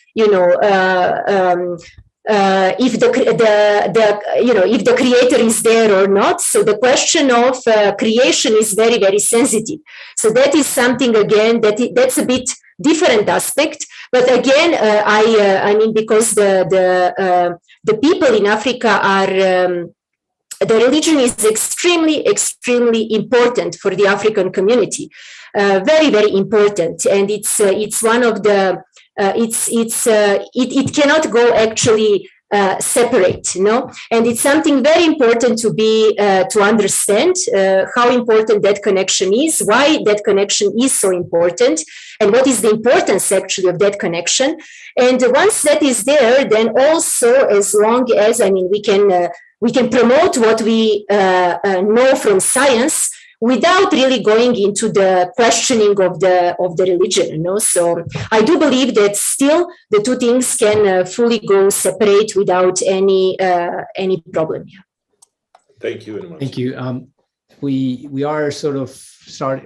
if the creator is there or not, so the question of creation is very, very sensitive. So that is something again that's a bit different aspect. But again, I mean, because the people in Africa are, the religion is extremely, extremely important for the African community, very, very important, and it's one of the it cannot go actually separate, and it's something very important to be to understand how important that connection is, why that connection is so important, and what is the importance actually of that connection. And once that is there, then also, as long as, I mean, we can promote what we know from science without really going into the questioning of the religion, So I do believe that still the two things can fully go separate without any problem. Thank you very much. Thank you. We are sort of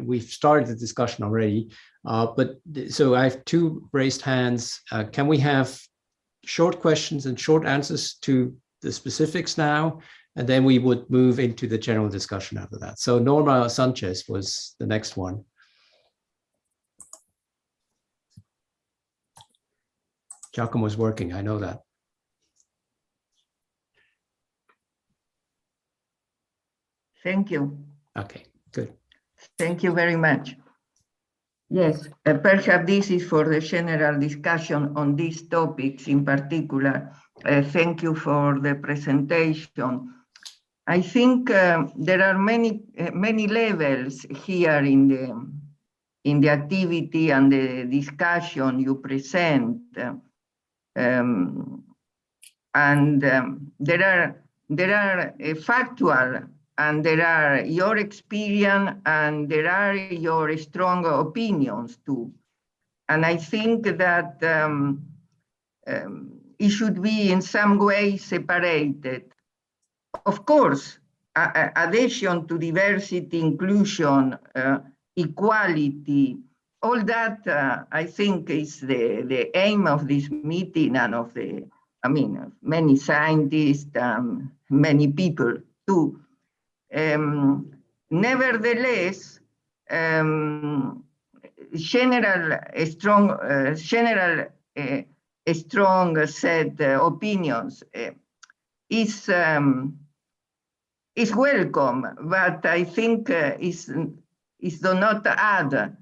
we've started the discussion already, but so I have two raised hands. Can we have short questions and short answers to the specifics now? And then we would move into the general discussion after that. So Norma Sanchez was the next one. Giacomo's working, I know that. Thank you. Okay, good. Thank you very much. Yes, perhaps this is for the general discussion on these topics in particular. Thank you for the presentation. I think there are many levels here in the activity and the discussion you present, and there are factual, and there are your experience, and there are your strong opinions too. And I think that it should be in some way separated. Of course, adhesion to diversity, inclusion, equality, all that I think is the aim of this meeting and of many scientists, many people too. Nevertheless, strong set opinions is welcome, but I think is do not add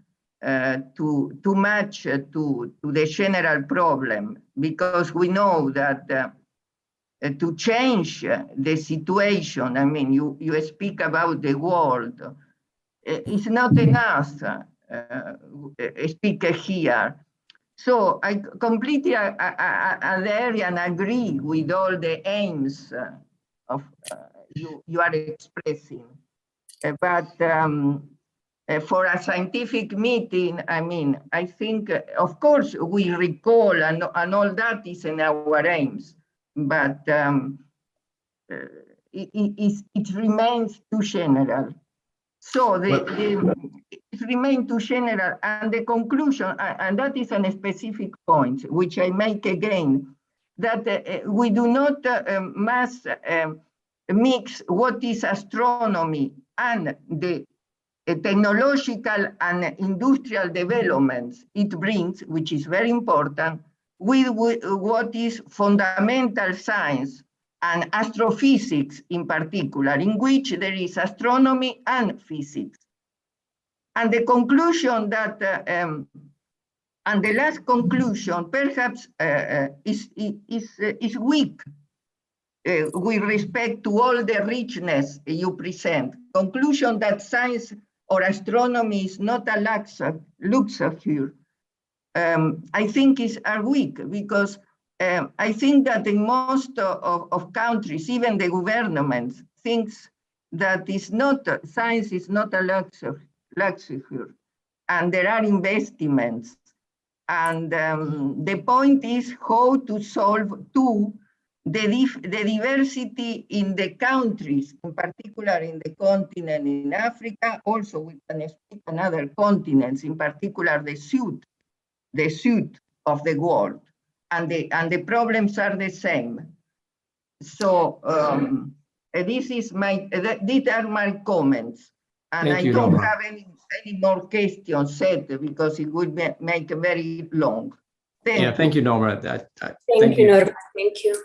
too much to the general problem, because we know that to change the situation, I mean, you speak about the world, it's not enough speak here. So I completely adhere and agree with all the aims of you are expressing. But for a scientific meeting, I mean, I think, of course, we recall and all that is in our aims, but it remains too general. So it remains too general, and the conclusion, and that is a specific point, which I make again, that we do not must mix what is astronomy and the technological and industrial developments it brings, which is very important, with what is fundamental science and astrophysics in particular, in which there is astronomy and physics. And the conclusion that, and the last conclusion perhaps is weak with respect to all the richness you present. Conclusion that science or astronomy is not a luxury, I think are weak, because I think that in most of countries, even the governments, thinks that science is not a luxury. and there are investments. And the point is how to solve the diversity in the countries, in particular in the continent in Africa. Also, we can speak on other continents, in particular the south of the world, and the problems are the same. So these are my comments, and I don't have any more questions set because it would make very long. Thank you, Norma. Thank you, Norma. Thank you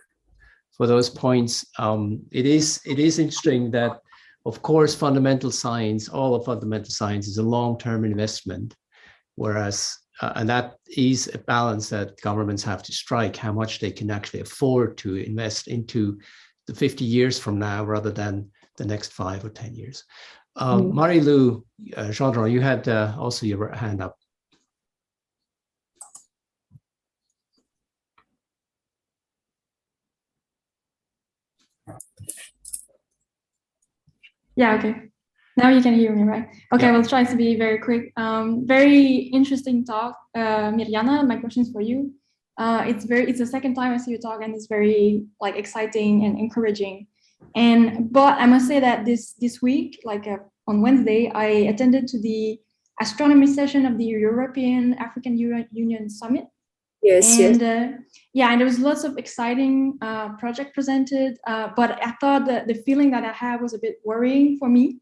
for those points. It is interesting that, of course, fundamental science, all of fundamental science is a long-term investment, whereas, and that is a balance that governments have to strike, how much they can actually afford to invest into the 50 years from now rather than the next 5 or 10 years. Marie-Lou Gendron, you had also your hand up. Yeah, okay. Now you can hear me, right? Okay, yeah. We'll try to be very quick. Very interesting talk. Mariana, my question is for you. It's the second time I see you talk, and it's very exciting and encouraging. But I must say that this week, on Wednesday, I attended to the astronomy session of the European African Union Summit. Yes, and and there was lots of exciting project presented, but I thought that the feeling that I had was a bit worrying for me,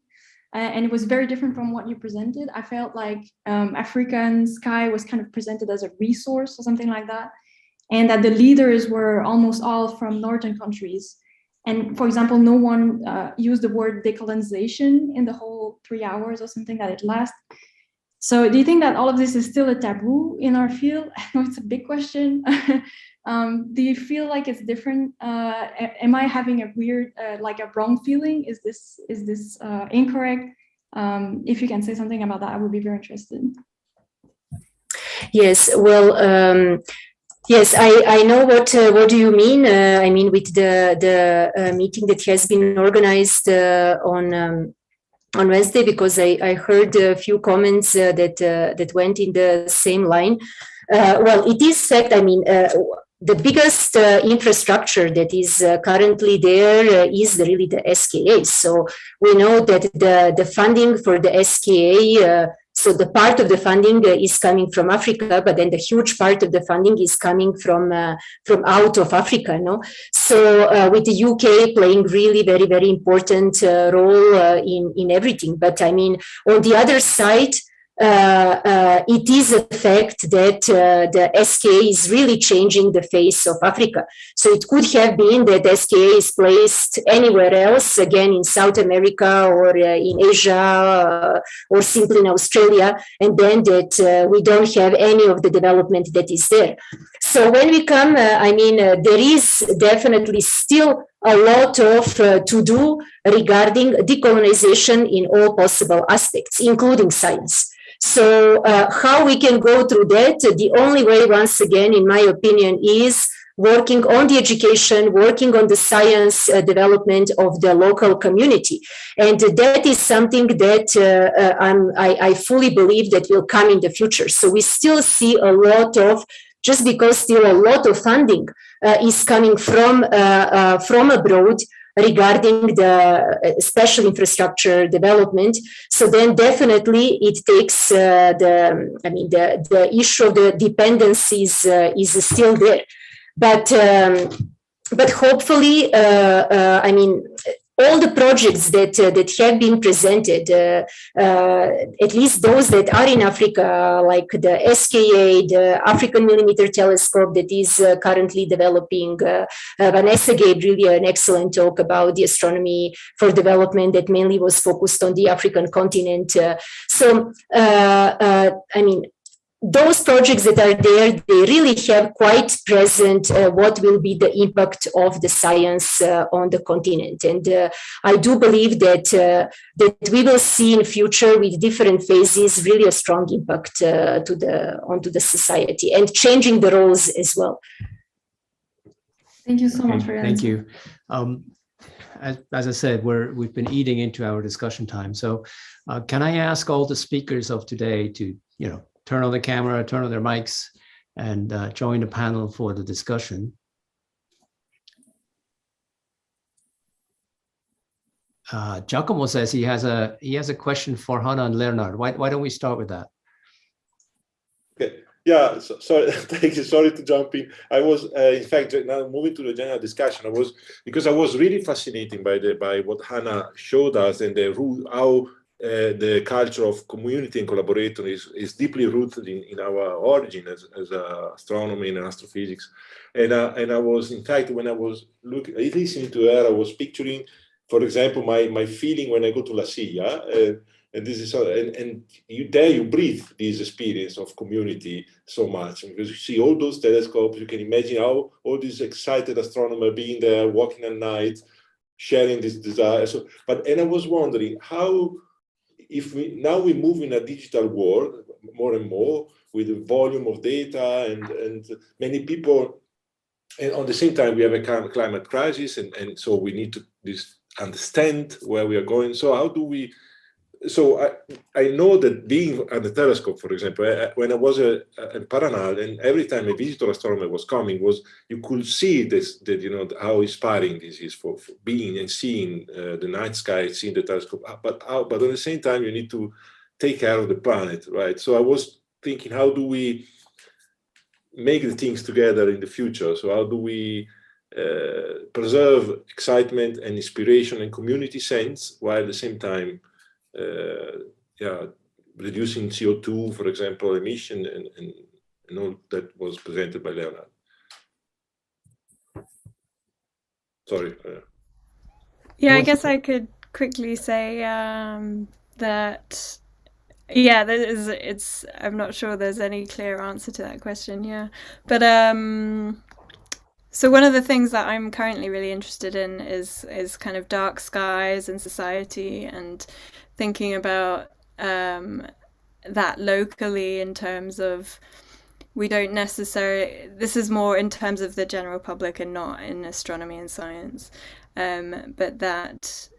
and it was very different from what you presented. I felt like African sky was kind of presented as a resource or something like that, and that the leaders were almost all from northern countries. And for example, no one used the word decolonization in the whole 3 hours or something that it lasted. So do you think that all of this is still a taboo in our field? I know it's a big question. Do you feel like it's different? Am I having a weird, a wrong feeling? Is this incorrect? If you can say something about that, I would be very interested. Yes, well, yes, I know what do you mean. I mean, with the meeting that has been organized on Wednesday, because I heard a few comments that went in the same line. Well, it is fact, I mean, the biggest infrastructure that is currently there is really the SKA. So we know that the funding for the SKA, so the part of the funding is coming from Africa, but then the huge part of the funding is coming from out of Africa, no? So with the UK playing really very, very important role in everything. But I mean, on the other side, it is a fact that the SKA is really changing the face of Africa. So it could have been that SKA is placed anywhere else, again in South America or in Asia or simply in Australia, and then that we don't have any of the development that is there. So when we come, I mean, there is definitely still a lot of to do regarding decolonization in all possible aspects, including science. So how we can go through that? The only way, once again, in my opinion, is working on the education, working on the science development of the local community. And that is something that I fully believe that will come in the future. So we still see a lot of, just because still a lot of funding is coming from abroad, regarding the special infrastructure development. So then definitely it takes the issue of the dependencies is still there. But hopefully, I mean, all the projects that have been presented, at least those that are in Africa, like the SKA, the African Millimeter Telescope that is currently developing. Vanessa gave really an excellent talk about the astronomy for development that mainly was focused on the African continent. I mean, those projects that are there, they really have quite present what will be the impact of the science on the continent. And I do believe that we will see in future with different phases really a strong impact onto the society and changing the roles as well. Thank you so much for your Thank answer. you. as I said, we've been eating into our discussion time. So can I ask all the speakers of today to, turn on the camera, turn on their mics, and join the panel for the discussion? Giacomo says he has a question for Hannah and Leonard. Why don't we start with that? Okay. Yeah, sorry, thank you. Sorry to jump in. I was, in fact, now moving to the general discussion. Because I was really fascinated by what Hannah showed us and how the culture of community and collaboration is deeply rooted in our origin as astronomy and astrophysics. And I was, in fact, when I was listening to her, I was picturing, for example, my feeling when I go to La Silla. And this is you breathe this experience of community so much, because you see all those telescopes. You can imagine how all these excited astronomers being there, walking at night, sharing this desire. And I was wondering how, if we move in a digital world more and more with the volume of data and many people, and at the same time we have a climate crisis, and so we need to understand where we are going. So how do we? So I know that being at the telescope, for example, when I was in Paranal, and every time a visitor astronomer was coming, you could see that how inspiring this is for being and seeing the night sky, seeing the telescope. But at the same time, you need to take care of the planet, right? So I was thinking, how do we make the things together in the future? So how do we preserve excitement and inspiration and community sense, while at the same time reducing CO2, for example, emission, and all that was presented by Leonard. Sorry. Yeah, I guess I could quickly say that, yeah, I'm not sure there's any clear answer to that question, yeah. But so one of the things that I'm currently really interested in is kind of dark skies and society, and thinking about that locally in terms of, we don't necessarily, this is more in terms of the general public and not in astronomy and science, but that,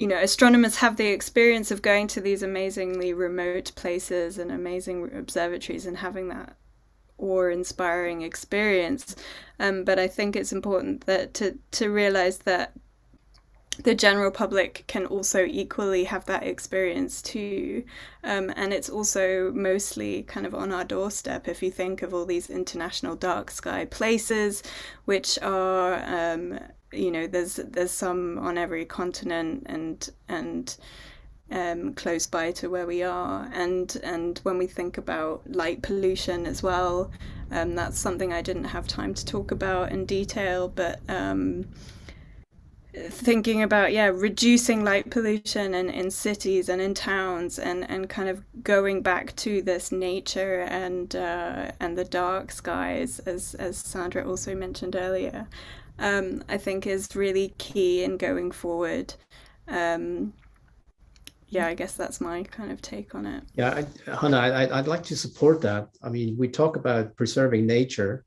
astronomers have the experience of going to these amazingly remote places and amazing observatories and having that awe-inspiring experience. But I think it's important that to realize that the general public can also equally have that experience too. And it's also mostly kind of on our doorstep. If you think of all these international dark sky places, which are, there's some on every continent and close by to where we are. And when we think about light pollution as well, that's something I didn't have time to talk about in detail, but thinking about reducing light pollution in cities and in towns, and kind of going back to this nature and the dark skies, as Sandra also mentioned earlier, I think is really key in going forward. I guess that's my kind of take on it. Yeah, Hannah, I'd like to support that. I mean, we talk about preserving nature,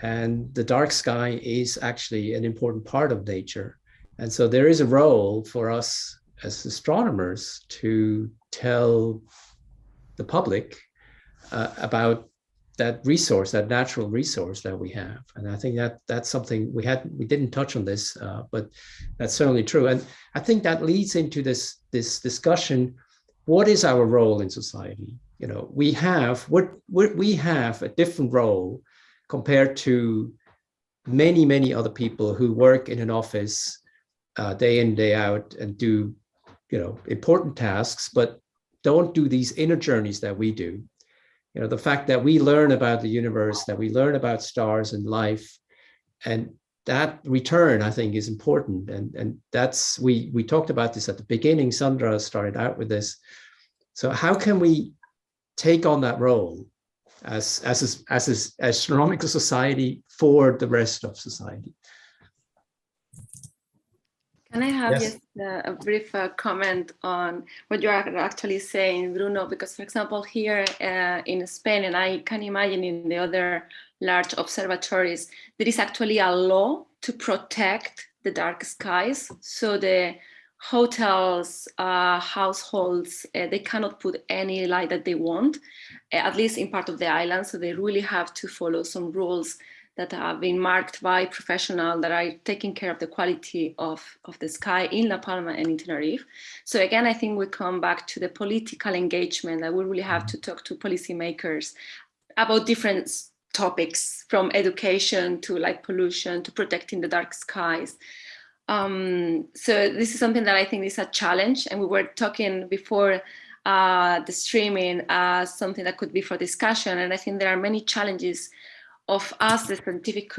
and the dark sky is actually an important part of nature. And so there is a role for us as astronomers to tell the public about that resource, that natural resource that we have. And I think that's something we didn't touch on this, but that's certainly true. And I think that leads into this discussion. What is our role in society? We have a different role compared to many other people who work in an office day in, day out, and do, important tasks, but don't do these inner journeys that we do. The fact that we learn about the universe, that we learn about stars and life, and that return, I think, is important. And that's, we talked about this at the beginning. Sandra started out with this. So how can we take on that role as astronomical society for the rest of society? And I have Yes. just a brief comment on what you are actually saying, Bruno, because, for example, here in Spain, and I can imagine in the other large observatories, there is actually a law to protect the dark skies. So the hotels, households, they cannot put any light that they want, at least in part of the island. So they really have to follow some rules that have been marked by professionals that are taking care of the quality of the sky in La Palma and in Tenerife. So again, I think we come back to the political engagement that we really have to talk to policymakers about different topics, from education to like pollution to protecting the dark skies. So this is something that I think is a challenge, and we were talking before the streaming as something that could be for discussion, and I think there are many challenges of us, the scientific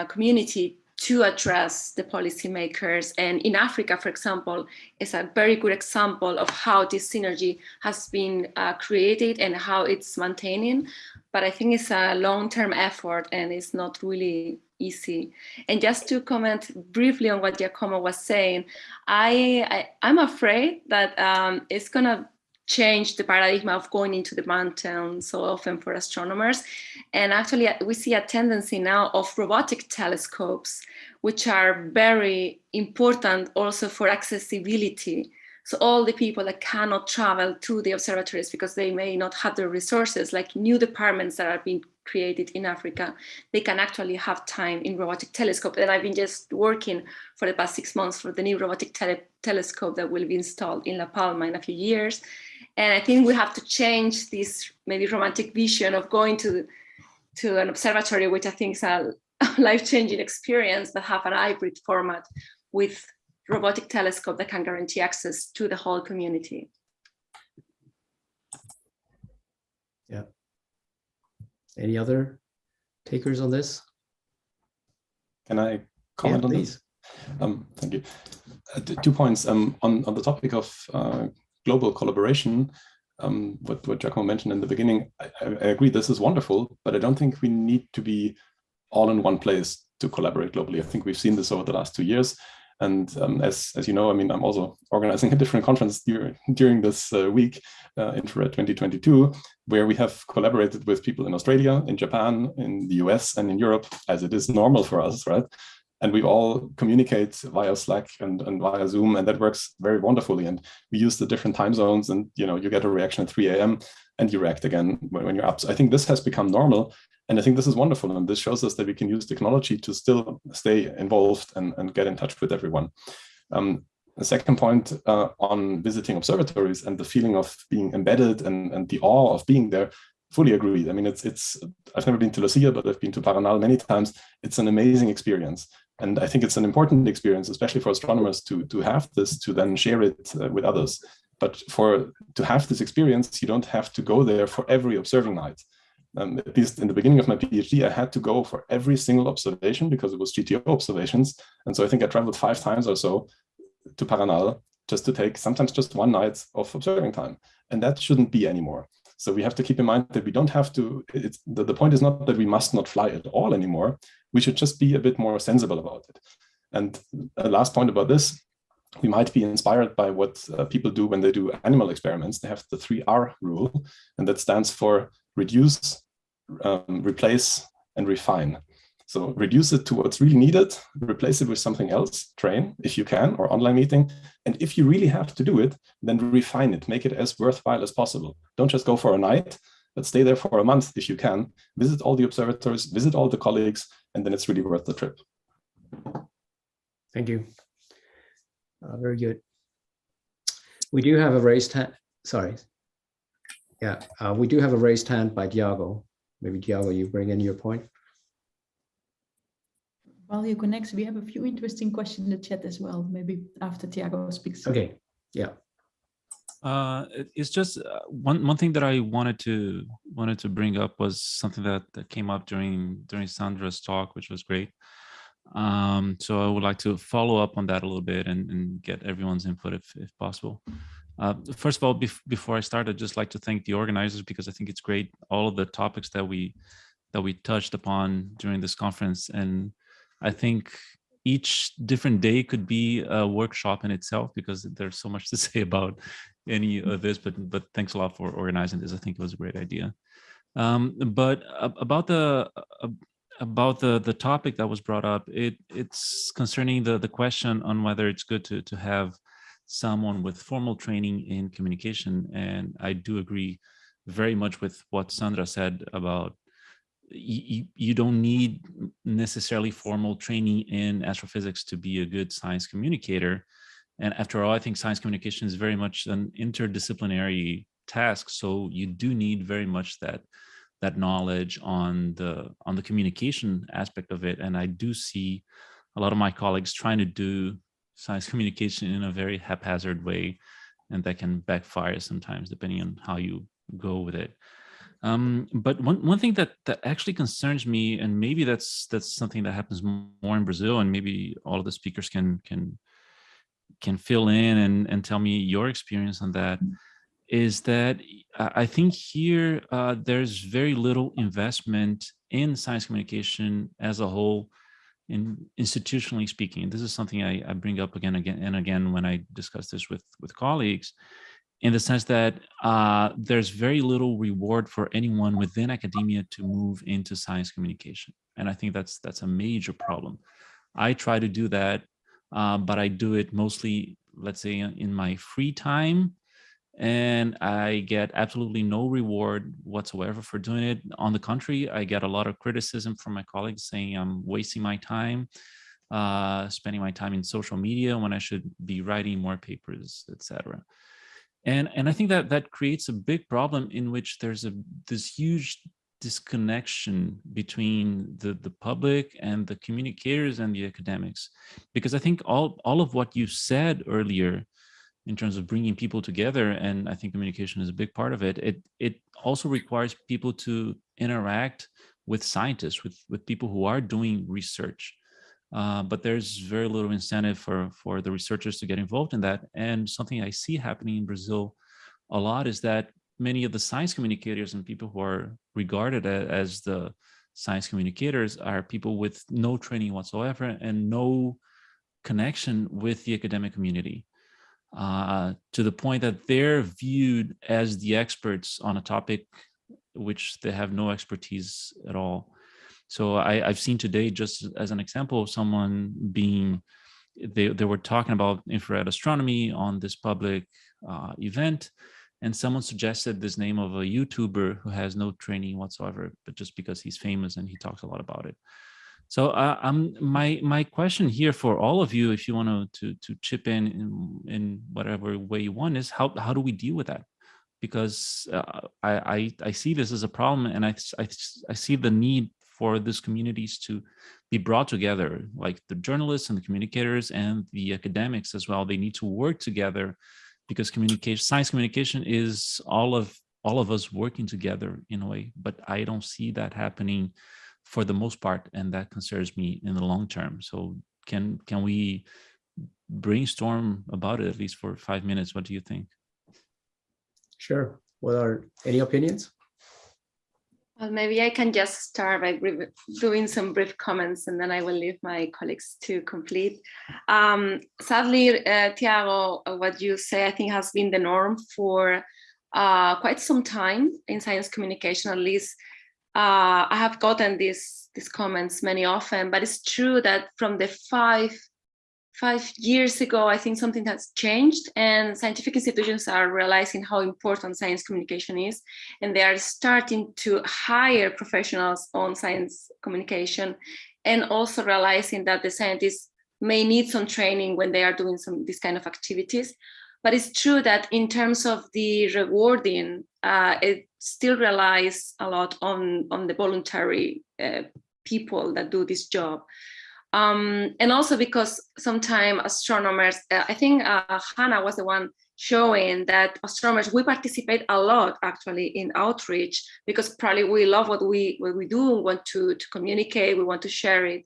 community, to address the policymakers. And in Africa, for example, is a very good example of how this synergy has been created and how it's maintaining. But I think it's a long-term effort and it's not really easy. And just to comment briefly on what Giacomo was saying, I'm afraid that it's gonna change the paradigm of going into the mountain so often for astronomers. And actually we see a tendency now of robotic telescopes, which are very important also for accessibility. So all the people that cannot travel to the observatories because they may not have the resources, like new departments that are being created in Africa, they can actually have time in robotic telescope. And I've been just working for the past 6 months for the new robotic telescope that will be installed in La Palma in a few years. And I think we have to change this maybe romantic vision of going to an observatory, which I think is a life-changing experience, but have an hybrid format with robotic telescope that can guarantee access to the whole community. Yeah. Any other takers on this? Can I comment on this? Thank you. 2 points on the topic of global collaboration. What Giacomo mentioned in the beginning, I agree, this is wonderful, but I don't think we need to be all in one place to collaborate globally. I think we've seen this over the last 2 years. And as you know, I mean, I'm also organizing a different conference during this week, Infrared 2022, where we have collaborated with people in Australia, in Japan, in the US, and in Europe, as it is normal for us, right? And we all communicate via Slack and via Zoom, and that works very wonderfully. And we use the different time zones, and you get a reaction at 3 a.m. and you react again when you're up. So I think this has become normal, and I think this is wonderful. And this shows us that we can use technology to still stay involved and get in touch with everyone. The second point on visiting observatories and the feeling of being embedded and the awe of being there, fully agreed. I mean, I've never been to Lucia, but I've been to Paranal many times. It's an amazing experience. And I think it's an important experience, especially for astronomers to have this, to then share it with others. But to have this experience, you don't have to go there for every observing night. At least in the beginning of my PhD, I had to go for every single observation because it was GTO observations. And so I think I traveled 5 times or so to Paranal just to take sometimes just 1 night of observing time. And that shouldn't be anymore. So we have to keep in mind that we don't have to, the point is not that we must not fly at all anymore. We should just be a bit more sensible about it. And a last point about this, we might be inspired by what people do when they do animal experiments. They have the 3R rule, and that stands for reduce, replace, and refine. So reduce it to what's really needed, replace it with something else, train if you can, or online meeting. And if you really have to do it, then refine it, make it as worthwhile as possible. Don't just go for a night, but stay there for a month if you can. Visit all the observatories, visit all the colleagues, and then it's really worth the trip. Thank you. Very good. We do have a raised hand. Sorry. Yeah, we do have a raised hand by Diago. Maybe Diago, you bring in your point. While you connect, we have a few interesting questions in the chat as well, maybe after Tiago speaks. Okay, yeah. It's just one thing that I wanted to bring up was something that came up during Sandra's talk, which was great. So I would like to follow up on that a little bit and get everyone's input if possible. First of all, before I start, I'd just like to thank the organizers, because I think it's great, all of the topics that we touched upon during this conference. And I think each different day could be a workshop in itself, because there's so much to say about any of this, but thanks a lot for organizing this. I think it was a great idea. But about the topic that was brought up, it's concerning the question on whether it's good to have someone with formal training in communication. And I do agree very much with what Sandra said about you don't need necessarily formal training in astrophysics to be a good science communicator. And after all, I think science communication is very much an interdisciplinary task. So you do need very much that knowledge on the communication aspect of it. And I do see a lot of my colleagues trying to do science communication in a very haphazard way, and that can backfire sometimes depending on how you go with it. But one thing that actually concerns me, and maybe that's something that happens more in Brazil, and maybe all of the speakers can fill in and tell me your experience on that, is that I think here there's very little investment in science communication as a whole, institutionally speaking. And this is something I bring up again and again when I discuss this with colleagues, in the sense that there's very little reward for anyone within academia to move into science communication. And I think that's a major problem. I try to do that, but I do it mostly, let's say, in my free time, and I get absolutely no reward whatsoever for doing it. On the contrary, I get a lot of criticism from my colleagues saying I'm wasting my time, spending my time in social media when I should be writing more papers, etc. And I think that creates a big problem in which there's this huge disconnection between the public and the communicators and the academics. Because I think all of what you said earlier in terms of bringing people together, and I think communication is a big part of it, it also requires people to interact with scientists, with people who are doing research. But there's very little incentive for the researchers to get involved in that. And something I see happening in Brazil a lot is that many of the science communicators and people who are regarded as the science communicators are people with no training whatsoever and no connection with the academic community, to the point that they're viewed as the experts on a topic which they have no expertise at all. So I've seen today, just as an example, of someone they were talking about infrared astronomy on this public event, and someone suggested this name of a YouTuber who has no training whatsoever, but just because he's famous and he talks a lot about it. So my question here for all of you, if you want to chip in whatever way you want, is how do we deal with that? Because I see this as a problem, and I see the need for these communities to be brought together, like the journalists and the communicators and the academics as well. They need to work together, because science communication is all of us working together in a way. But I don't see that happening for the most part, and that concerns me in the long term. So can we brainstorm about it at least for 5 minutes? What do you think? Sure. What are any opinions? Well, maybe I can just start by doing some brief comments, and then I will leave my colleagues to complete. Sadly, Tiago, what you say, I think, has been the norm for quite some time in science communication. At least I have gotten these comments many often, but it's true that from the 5 years ago, I think something has changed, and scientific institutions are realizing how important science communication is, and they are starting to hire professionals on science communication, and also realizing that the scientists may need some training when they are doing these kind of activities. But it's true that in terms of the rewarding, it still relies a lot on the voluntary people that do this job. And also because sometimes astronomers, I think Hannah was the one showing that astronomers, we participate a lot actually in outreach, because probably we love what we do, want to communicate, we want to share it.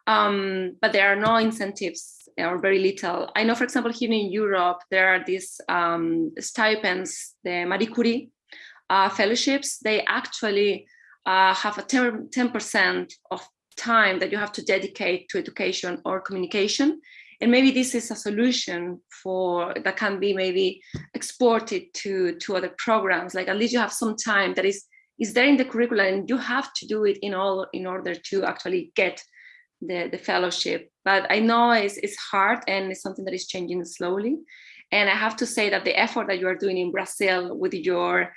But there are no incentives, or very little. I know, for example, here in Europe, there are these stipends, the Marie Curie fellowships. They actually have a 10% of time that you have to dedicate to education or communication. And maybe this is a solution that can be maybe exported to other programs. Like at least you have some time that is there in the curriculum, and you have to do it in order to actually get the fellowship. But I know it's hard, and it's something that is changing slowly. And I have to say that the effort that you are doing in Brazil with your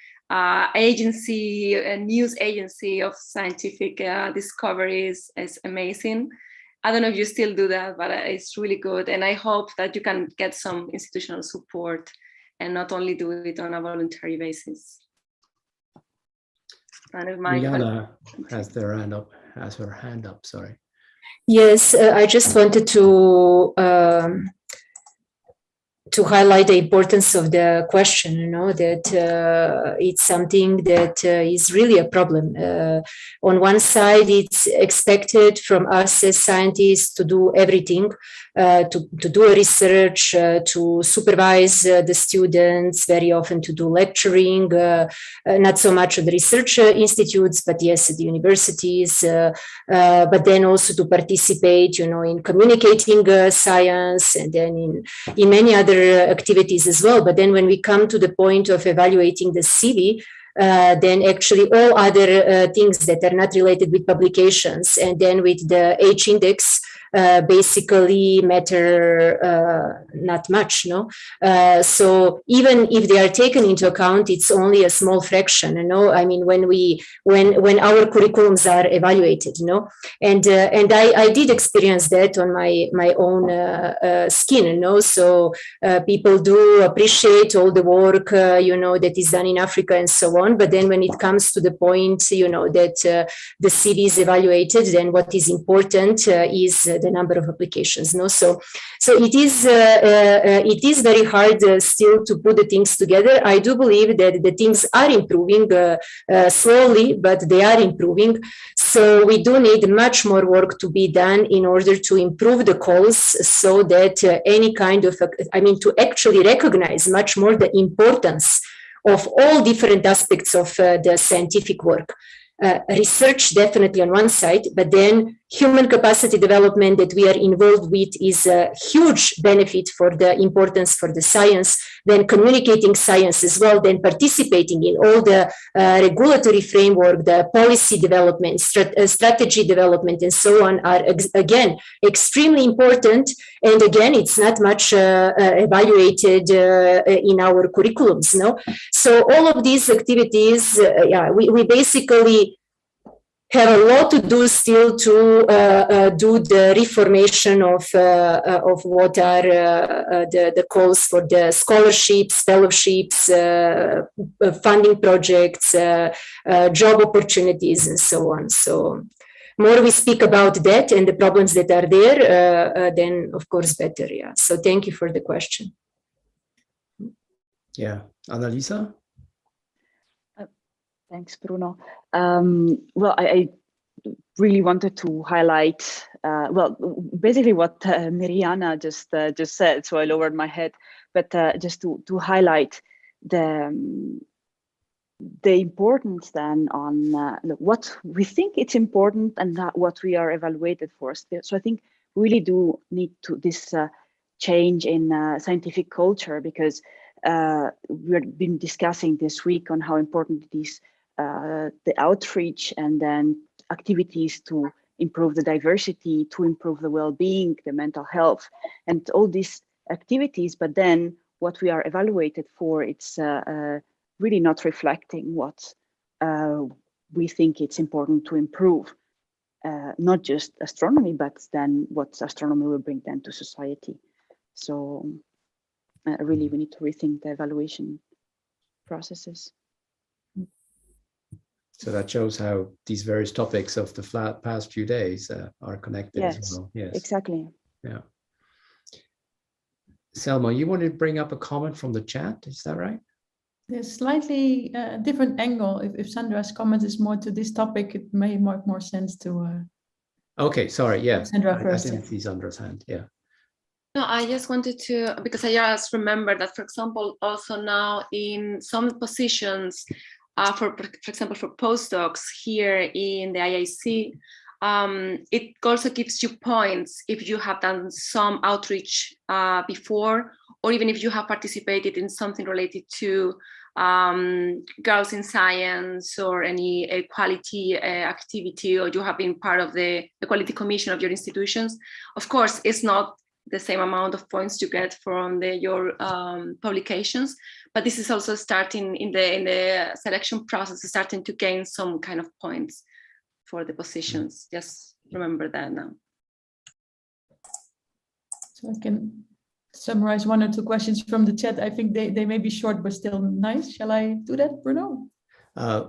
agency, a news agency of scientific discoveries is amazing. I don't know if you still do that, but it's really good. And I hope that you can get some institutional support and not only do it on a voluntary basis. Mariana has her hand up, sorry. Yes, I just wanted to highlight the importance of the question, that it's something that is really a problem. On one side, it's expected from us as scientists to do everything, to do research, to supervise the students, very often to do lecturing, not so much at the research institutes, but yes, at the universities, but then also to participate, in communicating science, and then in many other activities as well. But then when we come to the point of evaluating the CV, then actually all other things that are not related with publications and then with the H index basically matter not much, so even if they are taken into account, it's only a small fraction, I mean, when our curriculums are evaluated, and I did experience that on my own skin, so people do appreciate all the work that is done in Africa and so on, but then when it comes to the point that the CV is evaluated, then what is important is the number of applications. So it is very hard still to put the things together. I do believe that the things are improving slowly, but they are improving. So we do need much more work to be done in order to improve the calls, so that any kind of, to actually recognize much more the importance of all different aspects of the scientific work. Research definitely on one side, but then human capacity development that we are involved with is a huge benefit for the importance for the science, then communicating science as well, then participating in all the regulatory framework, the policy development, strategy development, and so on are, again, extremely important. And again, it's not much evaluated in our curriculums, So all of these activities, we basically have a lot to do still to do the reformation of what are the calls for the scholarships, fellowships, funding projects, job opportunities, and so on. So more we speak about that and the problems that are there, then of course better. Yeah. So thank you for the question. Yeah, Annalisa? Thanks, Bruno. Well, I really wanted to highlight, basically what Mariana just said, so I lowered my head, but just to highlight the importance then on what we think it's important and not what we are evaluated for. So I think we really do need to this change in scientific culture, because we've been discussing this week on how important it is, the outreach and then activities to improve the diversity, to improve the well-being, the mental health, and all these activities. But then what we are evaluated for, it's really not reflecting what we think it's important to improve, not just astronomy, but then what astronomy will bring then to society. So really, we need to rethink the evaluation processes. So that shows how these various topics of the past few days are connected as well. Yes, exactly. Yeah. Selma, you wanted to bring up a comment from the chat, is that right? There's slightly different angle. If Sandra's comment is more to this topic, it may make more sense to... Okay, sorry, yeah. Sandra first. I didn't see Sandra's hand, yeah. No, I just wanted to, because I just remember that, for example, also now in some positions, for example, for postdocs here in the IIC, it also gives you points if you have done some outreach before, or even if you have participated in something related to girls in science or any equality activity, or you have been part of the equality commission of your institutions. Of course, it's not the same amount of points you get from your publications, but this is also starting in the selection process, starting to gain some kind of points for the positions. Just remember that now. So I can summarize one or two questions from the chat. I think they may be short, but still nice. Shall I do that, Bruno?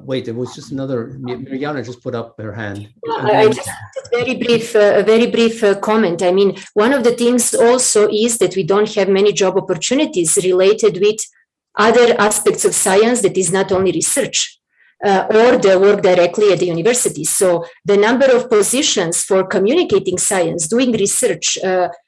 Wait, there was just another, Mariana just put up her hand. I just a very brief comment. I mean, one of the things also is that we don't have many job opportunities related with other aspects of science that is not only research. Or the work directly at the university. So the number of positions for communicating science, doing research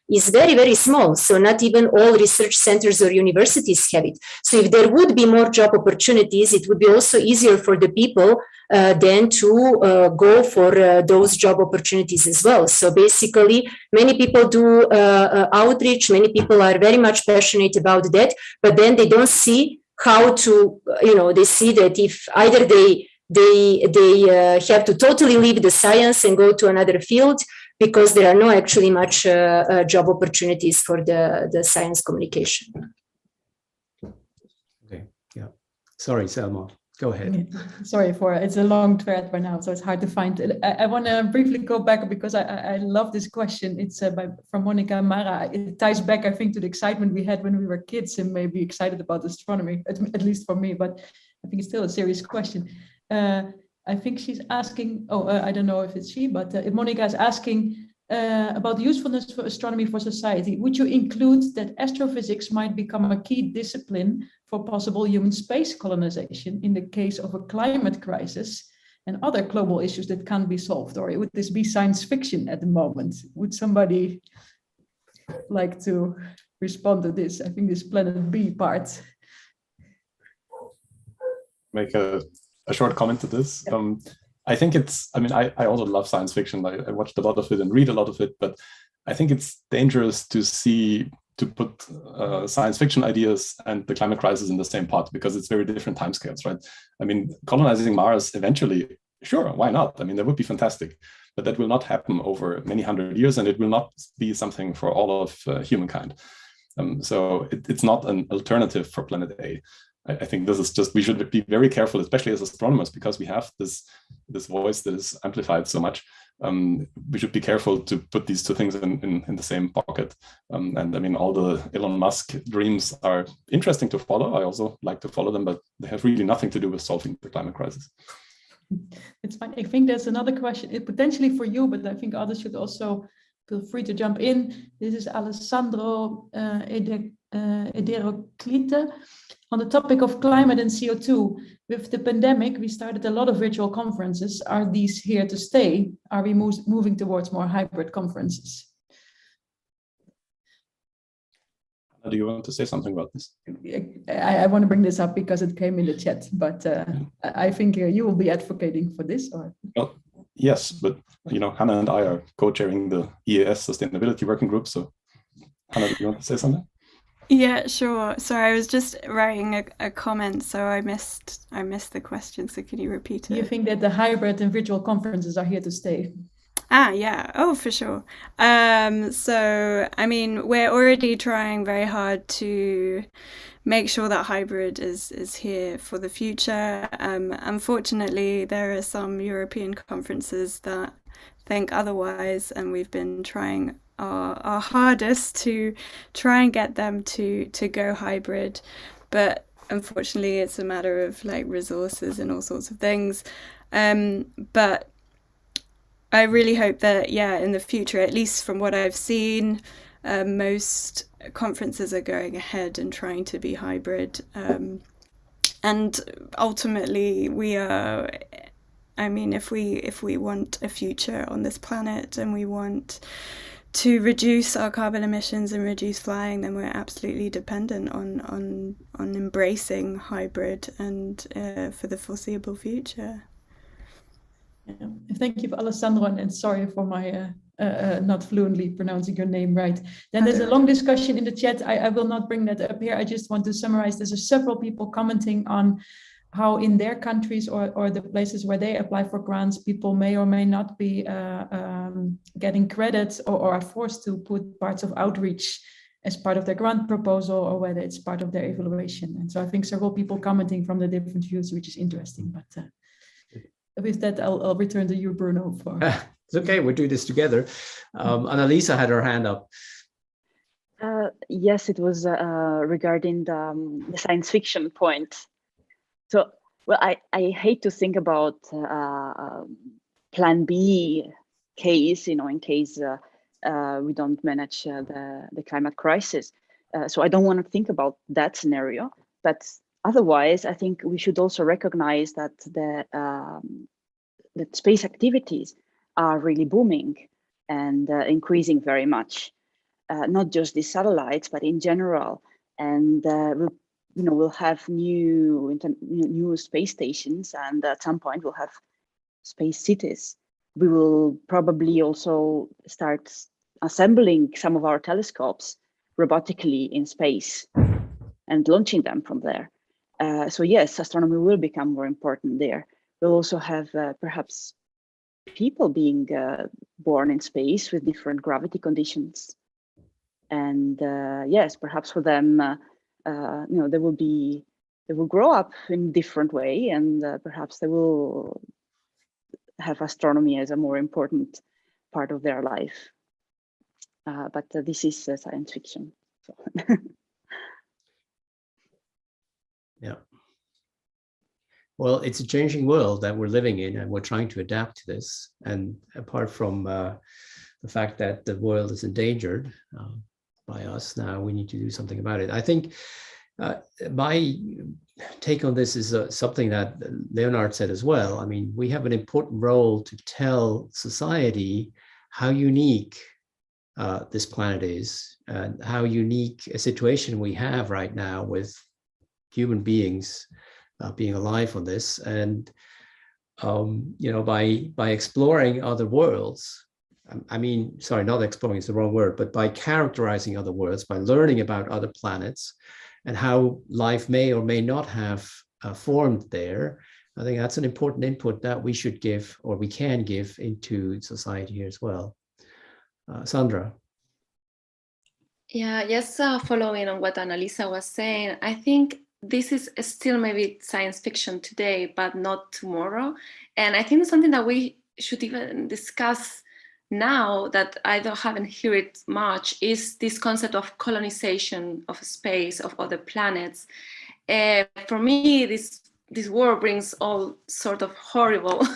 is very, very small. So not even all research centers or universities have it. So if there would be more job opportunities, it would be also easier for the people then to go for those job opportunities as well. So basically, many people do outreach, many people are very much passionate about that, but then they don't see how to, they see that if either they have to totally leave the science and go to another field because there are no actually much job opportunities for the science communication. Okay, yeah. Sorry, Selma, go ahead. Sorry it's a long thread by now, so it's hard to find. I want to briefly go back because I love this question. It's from Monica Mara. It ties back, I think, to the excitement we had when we were kids and maybe excited about astronomy, at least for me, but I think it's still a serious question. I think she's asking, I don't know if it's she, but Monica is asking about the usefulness for astronomy for society. Would you include that astrophysics might become a key discipline for possible human space colonization in the case of a climate crisis and other global issues that can't be solved? Or would this be science fiction at the moment? Would somebody like to respond to this? I think this Planet B part. Make a short comment to this. Yeah. I think I also love science fiction. I watched a lot of it and read a lot of it, but I think it's dangerous to put science fiction ideas and the climate crisis in the same pot, because it's very different timescales, right? I mean, colonizing Mars eventually, sure, why not? I mean, that would be fantastic, but that will not happen over many hundred years, and it will not be something for all of humankind. So it's not an alternative for Planet A. I think this is just, we should be very careful, especially as astronomers, because we have this voice that is amplified so much. We should be careful to put these two things in the same pocket. And I mean, all the Elon Musk dreams are interesting to follow. I also like to follow them, but they have really nothing to do with solving the climate crisis. It's fine. I think there's another question, potentially for you, but I think others should also feel free to jump in. This is Alessandro Ederoclite. On the topic of climate and CO2, with the pandemic, we started a lot of virtual conferences. Are these here to stay? Are we moving towards more hybrid conferences? Do you want to say something about this? I want to bring this up because it came in the chat, but I think you will be advocating for this, or? Well, yes, but Hannah and I are co-chairing the EAS Sustainability Working Group. So, Hannah, do you want to say something? Yeah, sure. Sorry, I was just writing a comment, so I missed the question. So can you repeat it? You think that the hybrid and virtual conferences are here to stay? Yeah. Oh, for sure. So, I mean, we're already trying very hard to make sure that hybrid is here for the future. Unfortunately, there are some European conferences that think otherwise, and we've been trying our hardest to try and get them to go hybrid, but unfortunately it's a matter of like resources and all sorts of things, but I really hope that in the future, at least from what I've seen, most conferences are going ahead and trying to be hybrid, and ultimately we are, I mean, if we want a future on this planet and we want to reduce our carbon emissions and reduce flying, then we're absolutely dependent on embracing hybrid and for the foreseeable future. Yeah. Thank you, Alessandro, and sorry for my not fluently pronouncing your name right. Then there's a long discussion in the chat. I will not bring that up here. I just want to summarize. There's several people commenting on how in their countries or the places where they apply for grants, people may or may not be getting credit or are forced to put parts of outreach as part of their grant proposal, or whether it's part of their evaluation. And so I think several people commenting from the different views, which is interesting. But with that, I'll return to you, Bruno. For it's okay, we'll do this together. Annalisa had her hand up. Yes, it was regarding the science fiction point. So, well, I hate to think about Plan B case, in case we don't manage the climate crisis. So I don't want to think about that scenario. But otherwise, I think we should also recognize that that space activities are really booming and increasing very much. Not just these satellites, but in general. And we'll have new space stations, and at some point we'll have space cities. We will probably also start assembling some of our telescopes robotically in space and launching them from there. So yes, astronomy will become more important there. We'll also have perhaps people being born in space with different gravity conditions. And yes, perhaps for them, they will grow up in a different way, and perhaps they will have astronomy as a more important part of their life. But this is science fiction. So. Yeah. Well, it's a changing world that we're living in, and we're trying to adapt to this. And apart from the fact that the world is endangered by us now, we need to do something about it. I think my take on this is something that Leonard said as well. I mean, we have an important role to tell society how unique this planet is, and how unique a situation we have right now with human beings being alive on this. And by exploring other worlds, I mean, sorry, not exploring is the wrong word, but by characterizing other worlds, by learning about other planets and how life may or may not have formed there, I think that's an important input that we should give, or we can give, into society here as well. Sandra. Yeah, just following on what Annalisa was saying, I think this is still maybe science fiction today, but not tomorrow. And I think it's something that we should even discuss now, that I haven't heard it much, is this concept of colonization of space, of other planets. For me, this war brings all sort of horrible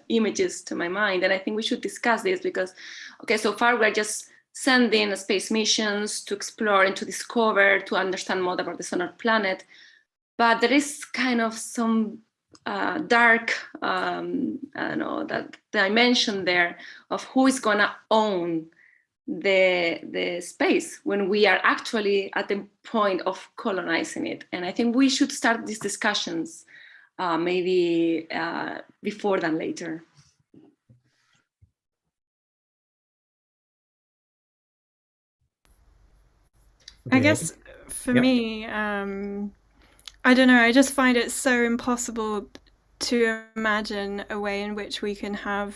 images to my mind. And I think we should discuss this because, okay, so far we're just sending space missions to explore and to discover, to understand more about the solar planet. But there is kind of some dark, I don't know, that dimension there of who is going to own the space when we are actually at the point of colonizing it. And I think we should start these discussions maybe before than later. I guess for me, I don't know, I just find it so impossible to imagine a way in which we can have,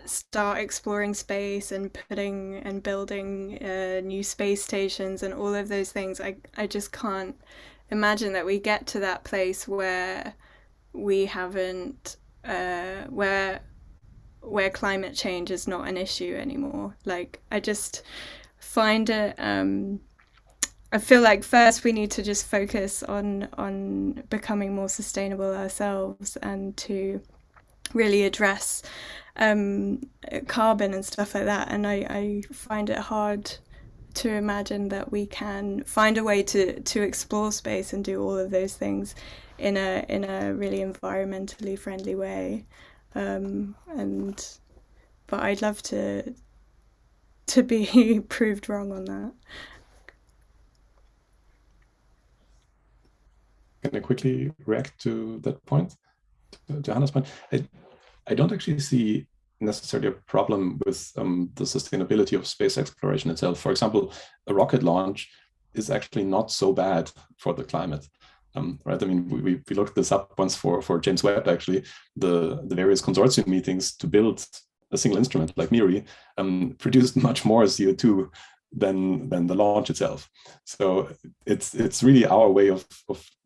start exploring space and building new space stations and all of those things. I just can't imagine that we get to that place where we haven't, where climate change is not an issue anymore. Like, I just find it, I feel like first we need to just focus on becoming more sustainable ourselves, and to really address carbon and stuff like that. And I find it hard to imagine that we can find a way to explore space and do all of those things in a really environmentally friendly way. But I'd love to be proved wrong on that. Can I quickly react to that point, to Johanna's point? I don't actually see necessarily a problem with the sustainability of space exploration itself. For example, a rocket launch is actually not so bad for the climate. Right? I mean, we looked this up once for James Webb, actually. The various consortium meetings to build a single instrument like MIRI produced much more CO2 than the launch itself. So it's really our way of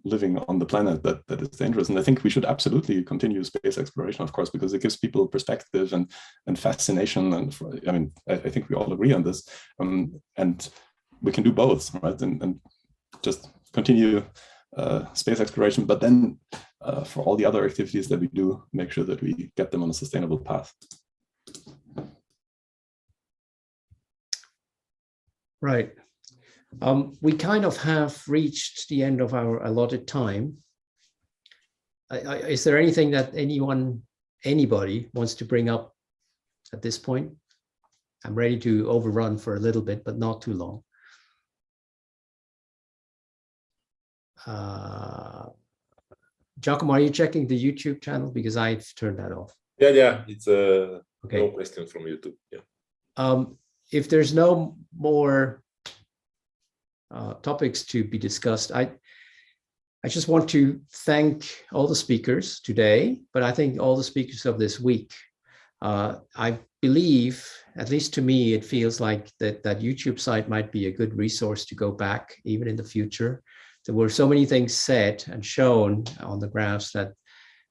living on the planet that is dangerous. And I think we should absolutely continue space exploration, of course, because it gives people perspective and fascination. And I mean, I think we all agree on this. And we can do both, right? And just continue space exploration, but then for all the other activities that we do, make sure that we get them on a sustainable path. Right. We kind of have reached the end of our allotted time. Is there anything that anybody wants to bring up at this point? I'm ready to overrun for a little bit, but not too long. Giacomo, are you checking the YouTube channel? Because I've turned that off. Yeah, it's okay. No question from YouTube. Yeah. If there's no more topics to be discussed, I just want to thank all the speakers today, but I think all the speakers of this week. I believe, at least to me, it feels like that YouTube site might be a good resource to go back even in the future. There were so many things said and shown on the graphs that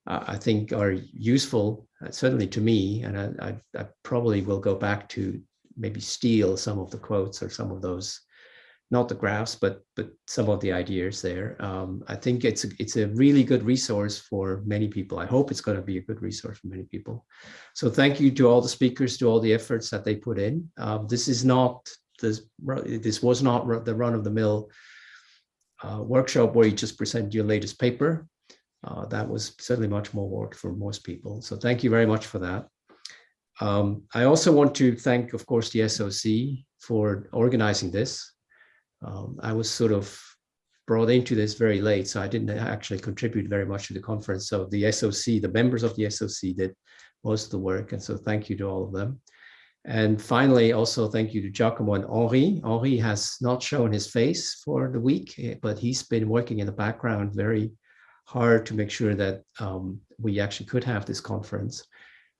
I think are useful, certainly to me, and I probably will go back to maybe steal some of the quotes or some of those, not the graphs, but some of the ideas there. I think it's a really good resource for many people. I hope it's going to be a good resource for many people. So thank you to all the speakers, to all the efforts that they put in. This was not the run-of-the-mill workshop where you just present your latest paper. That was certainly much more work for most people. So thank you very much for that. I also want to thank, of course, the SOC for organizing this. I was sort of brought into this very late, so I didn't actually contribute very much to the conference. So the SOC, the members of the SOC did most of the work. And so thank you to all of them. And finally, also thank you to Giacomo and Henri. Henri has not shown his face for the week, but he's been working in the background very hard to make sure that we actually could have this conference.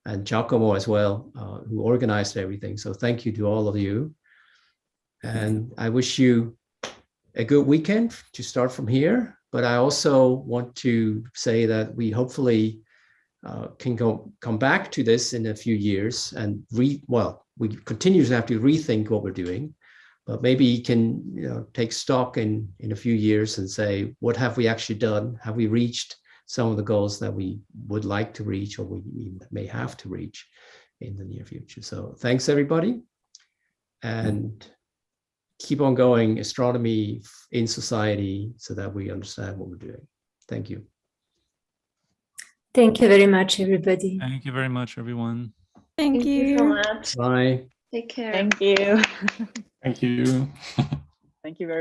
And Giacomo as well, who organized everything. So thank you to all of you. And I wish you a good weekend to start from here. But I also want to say that we hopefully can come back to this in a few years and we continue to have to rethink what we're doing, but maybe you can take stock in a few years and say, what have we actually done? Have we reached some of the goals that we would like to reach or we may have to reach in the near future? So thanks everybody, and keep on going astronomy in society so that we understand what we're doing. Thank you. Thank you very much, everybody. Thank you very much, everyone. Thank you so much. Bye. Take care. Thank you. Thank you. Thank you very much.